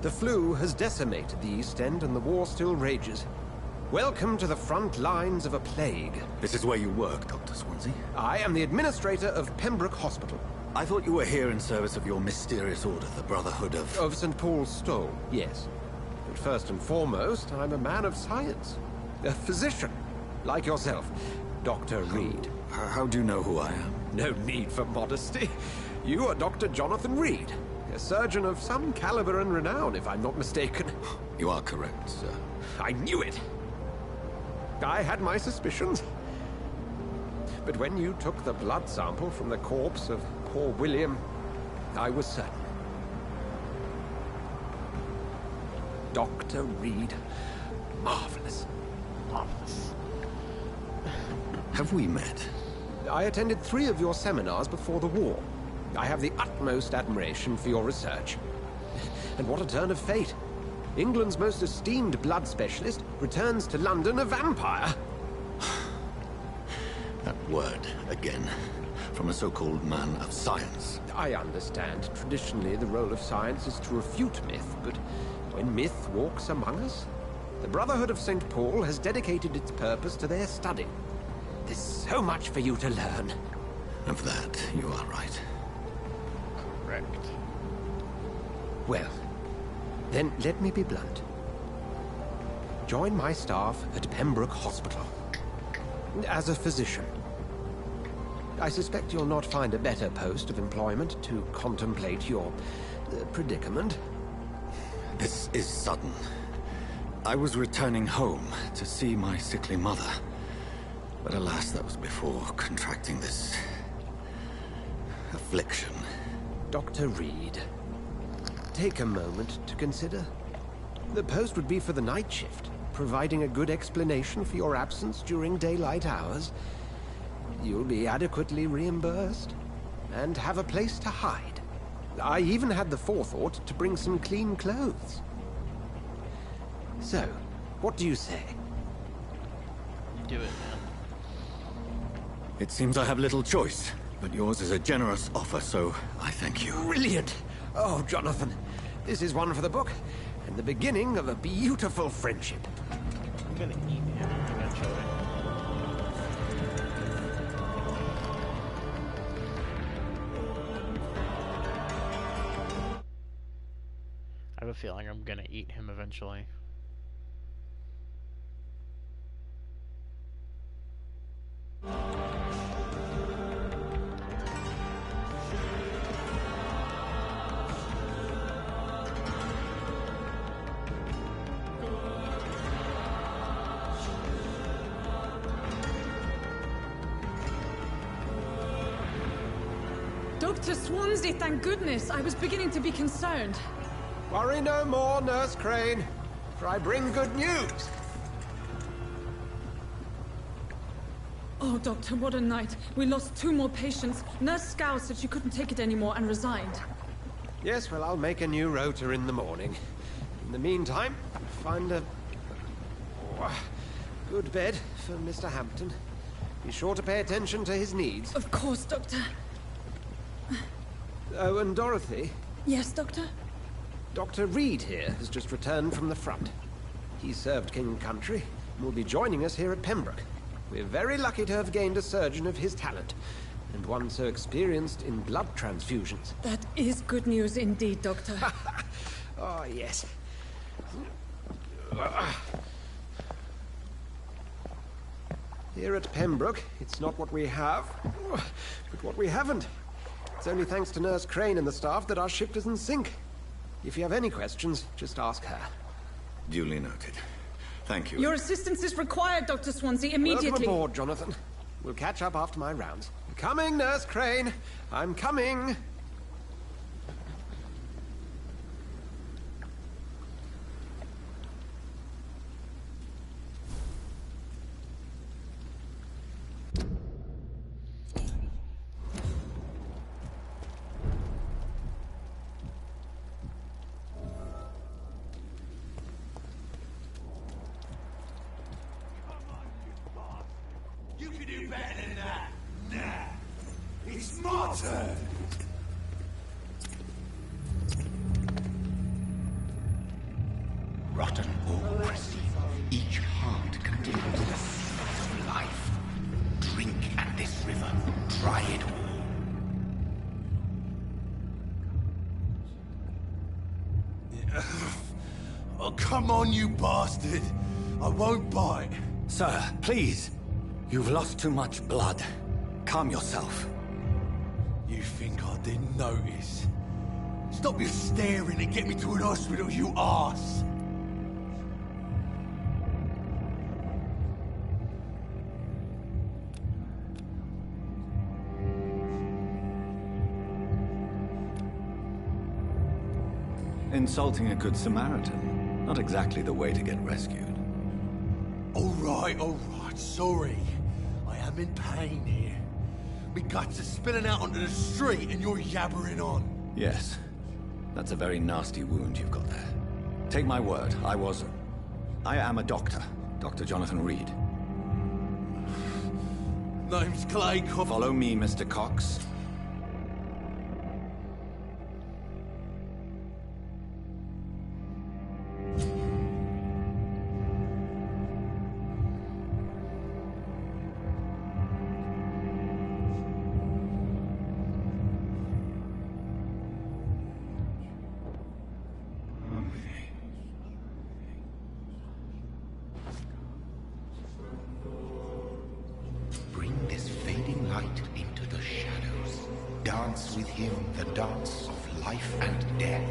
The flu has decimated the East End and the war still rages. Welcome to the front lines of a plague.
This is where you work, Dr. Swansea?
I am the administrator of Pembroke Hospital.
I thought you were here in service of your mysterious order, the Brotherhood of...
Of St. Paul's Stole, yes. But first and foremost, I'm a man of science. A physician, like yourself, Dr. Reed.
How do you know who I am?
No need for modesty. You are Dr. Jonathan Reed, a surgeon of some caliber and renown, if I'm not mistaken.
You are correct, sir.
I knew it! I had my suspicions. But when you took the blood sample from the corpse of poor William, I was certain. Dr. Reed. Marvelous.
Marvelous.
Have we met?
I attended 3 of your seminars before the war. I have the utmost admiration for your research. And what a turn of fate. England's most esteemed blood specialist returns to London a vampire.
That word, again, from a so-called man of science.
I understand. Traditionally, the role of science is to refute myth, but when myth walks among us, the Brotherhood of St. Paul has dedicated its purpose to their study. There's so much for you to learn.
Of that, you are right.
Correct.
Well, then let me be blunt. Join my staff at Pembroke Hospital. As a physician. I suspect you'll not find a better post of employment to contemplate your predicament.
This is sudden. I was returning home to see my sickly mother. But alas, that was before contracting this affliction.
Dr. Reed, take a moment to consider. The post would be for the night shift, providing a good explanation for your absence during daylight hours. You'll be adequately reimbursed, and have a place to hide. I even had the forethought to bring some clean clothes. So, what do you say?
Do it, man.
It seems I have little choice, but yours is a generous offer, so I thank you.
Brilliant! Oh, Jonathan, this is one for the book, and the beginning of a beautiful friendship.
I'm gonna eat him eventually. I have a feeling I'm gonna eat him eventually.
Dr. Swansea, thank goodness. I was beginning to be concerned.
Worry no more, Nurse Crane, for I bring good news.
Oh, Doctor, what a night. We lost 2 more patients. Nurse Scow said she couldn't take it anymore and resigned.
Yes, well, I'll make a new rota in the morning. In the meantime, find a good bed for Mr. Hampton. Be sure to pay attention to his needs.
Of course, Doctor.
Oh, and Dorothy?
Yes, Doctor?
Dr. Reed here has just returned from the front. He served King and Country and will be joining us here at Pembroke. We're very lucky to have gained a surgeon of his talent, and one so experienced in blood transfusions.
That is good news indeed, Doctor.
Oh, yes. Here at Pembroke, it's not what we have, but what we haven't. It's only thanks to Nurse Crane and the staff that our ship doesn't sink. If you have any questions, just ask her.
Duly noted. Thank you.
Your assistance is required, Dr. Swansea, immediately.
Welcome aboard, Jonathan. We'll catch up after my rounds. Coming, Nurse Crane. I'm coming.
You can do better than that. Nah. It's my turn.
Rotten bureaucracy. Each heart contains the seed of life. Drink at this river. Try it all.
Oh, come on, you bastard. I won't bite.
Sir, please. You've lost too much blood. Calm yourself.
You think I didn't notice? Stop your staring and get me to an hospital, you arse!
Insulting a good Samaritan. Not exactly the way to get rescued.
All right, sorry. I am in pain here. Me guts are spilling out onto the street and you're yabbering on.
Yes. That's a very nasty wound you've got there. Take my word, I am a doctor. Dr. Jonathan Reed.
Name's Clay Cobb.
Follow me, Mr. Cox.
Bring this fading light into the shadows. Dance with him the dance of life and death.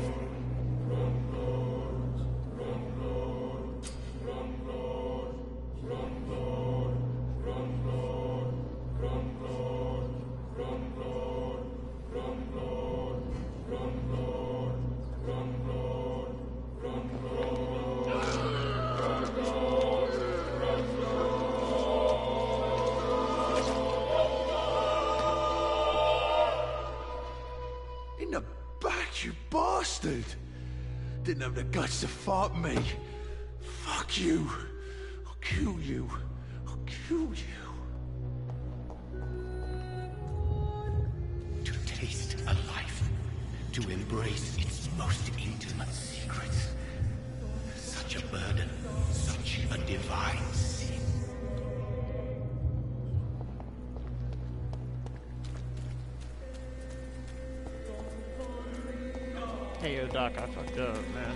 In the back, you bastard! Didn't have the guts to fight me. Fuck you. I'll kill you. I'll kill you.
To taste a life, to embrace its most intimate secrets. Such a burden, such a divine sin.
Hey, yo, Doc, I fucked up, man.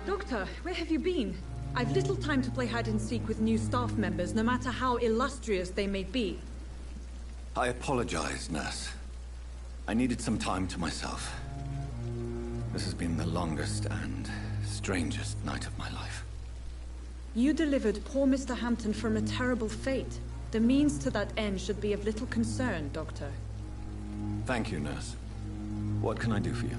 Doctor, where have you been? I've little time to play hide and seek with new staff members, no matter how illustrious they may be.
I apologize, nurse. I needed some time to myself. This has been the longest and strangest night of my life.
You delivered poor Mr. Hampton from a terrible fate. The means to that end should be of little concern, Doctor.
Thank you, nurse. What can I do for you?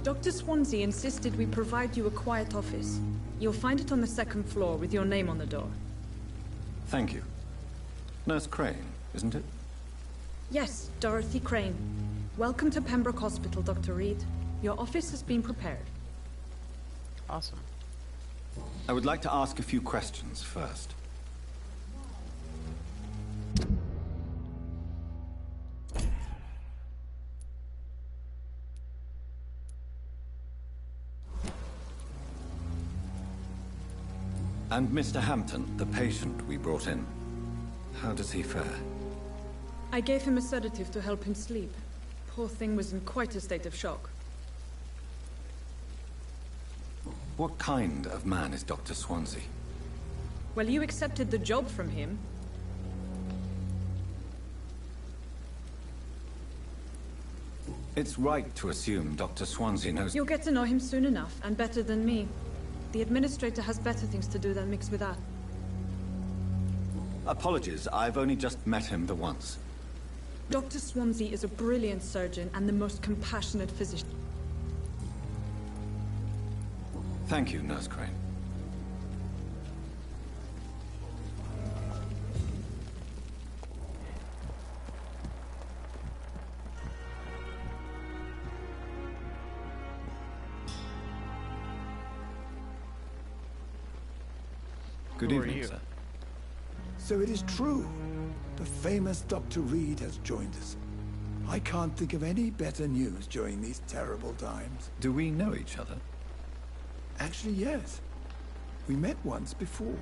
Dr. Swansea insisted we provide you a quiet office. You'll find it on the second floor with your name on the door.
Thank you. Nurse Crane, isn't it?
Yes, Dorothy Crane. Welcome to Pembroke Hospital, Dr. Reed. Your office has been prepared.
Awesome.
I would like to ask a few questions first. And Mr. Hampton, the patient we brought in, how does he fare?
I gave him a sedative to help him sleep. Poor thing was in quite a state of shock.
What kind of man is Dr. Swansea?
Well, you accepted the job from him.
It's right to assume Dr. Swansea knows...
You'll get to know him soon enough, and better than me. The administrator has better things to do than mix with that.
Apologies, I've only just met him the once.
Dr. Swansea is a brilliant surgeon and the most compassionate physician.
Thank you, Nurse Crane. Good evening, sir.
So it is true. The famous Dr. Reed has joined us. I can't think of any better news during these terrible times.
Do we know each other?
Actually, yes. We met once before,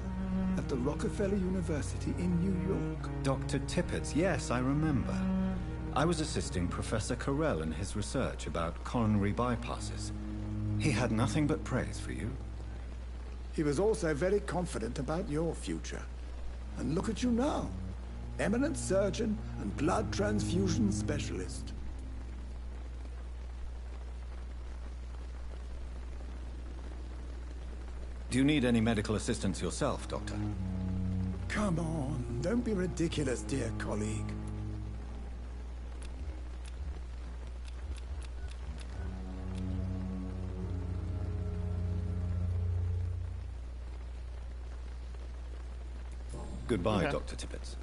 at the Rockefeller University in New York.
Dr. Tippett, yes, I remember. I was assisting Professor Carell in his research about coronary bypasses. He had nothing but praise for you.
He was also very confident about your future. And look at you now. Eminent surgeon and blood transfusion specialist.
Do you need any medical assistance yourself, Doctor?
Come on, don't be ridiculous, dear colleague.
Goodbye,
Okay.
Dr. Tippett.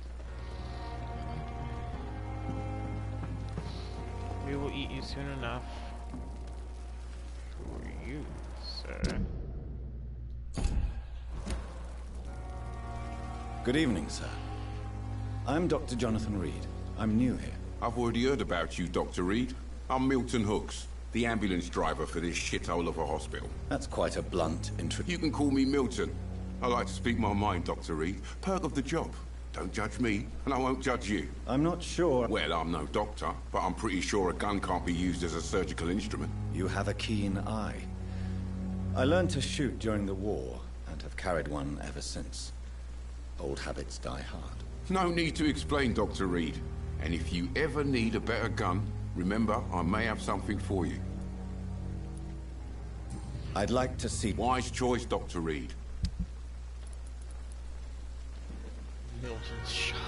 We will eat you soon enough. Who are you, sir?
Good evening, sir. I'm Dr. Jonathan Reed. I'm new here.
I've already heard about you, Dr. Reed. I'm Milton Hooks, the ambulance driver for this shithole of a hospital.
That's quite a blunt introduction.
You can call me Milton. I like to speak my mind, Dr. Reed. Perk of the job. Don't judge me, and I won't judge you.
I'm not sure...
Well, I'm no doctor, but I'm pretty sure a gun can't be used as a surgical instrument.
You have a keen eye. I learned to shoot during the war, and have carried one ever since. Old habits die hard.
No need to explain, Dr. Reed. And if you ever need a better gun, remember, I may have something for you.
I'd like to see...
Wise choice, Dr. Reed.
Milton's shock.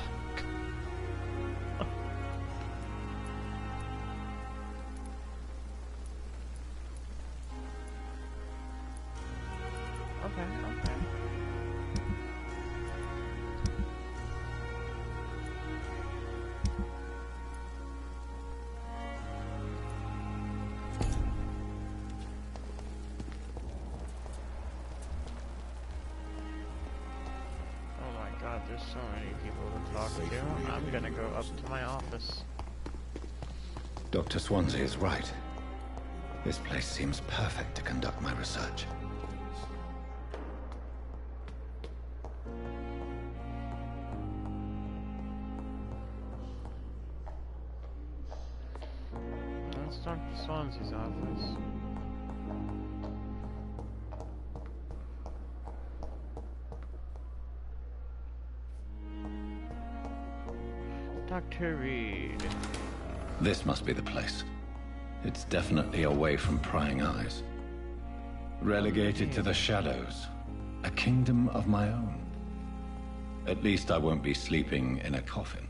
Okay, okay. God, there's so many people to talk to. I'm gonna go up to my office.
Dr. Swansea is right. This place seems perfect to conduct my research.
That's Dr. Swansea's office. Dr. Reed.
This must be the place. It's definitely away from prying eyes. Relegated to the shadows. A kingdom of my own. At least I won't be sleeping in a coffin.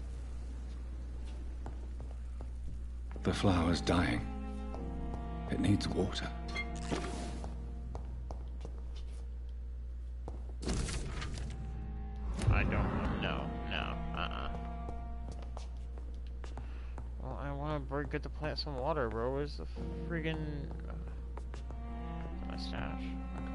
The flower's dying. It needs water.
I don't know. No. Well, I want to get to plant some water, bro. Where's the friggin' my stash? Okay.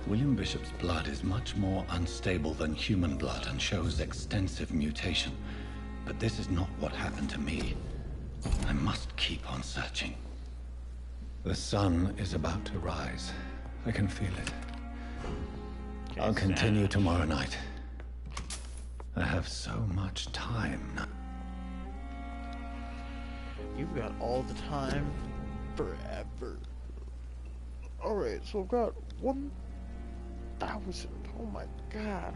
William Bishop's blood is much more unstable than human blood and shows extensive mutation. But this is not what happened to me. I must keep on searching. The sun is about to rise. I can feel it. I'll continue tomorrow night. I have so much time now.
You've got all the time forever. Alright, so I've got 1,000. Oh my god.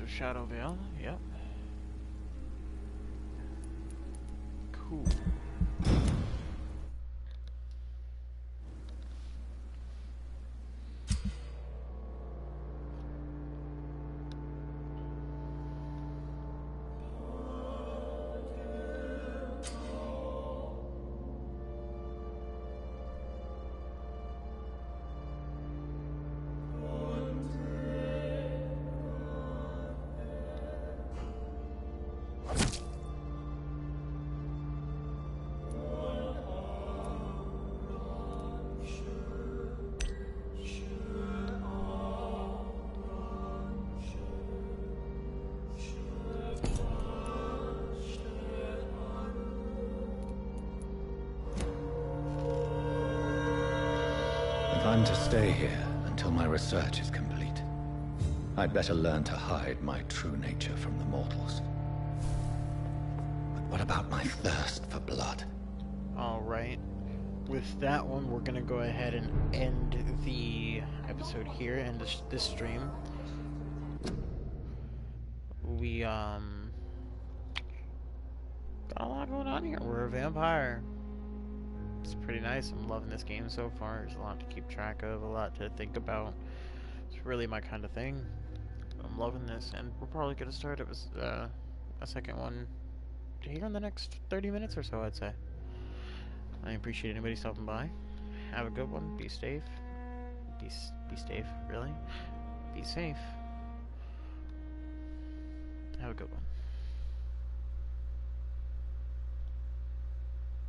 of Shadow Veil. Yep. Cool.
If I'm to stay here until my research is complete, I'd better learn to hide my true nature from the mortals. But what about my thirst for blood?
Alright. With that one, we're gonna go ahead and end the episode here, end this stream. We, got a lot going on here. We're a vampire. It's pretty nice. I'm loving this game so far. There's a lot to keep track of, a lot to think about. It's really my kind of thing. I'm loving this, and we're probably gonna start a second one here in the next 30 minutes or so, I'd say. I appreciate anybody stopping by. Have a good one. Be safe. Be safe, really. Be safe. Have a good one.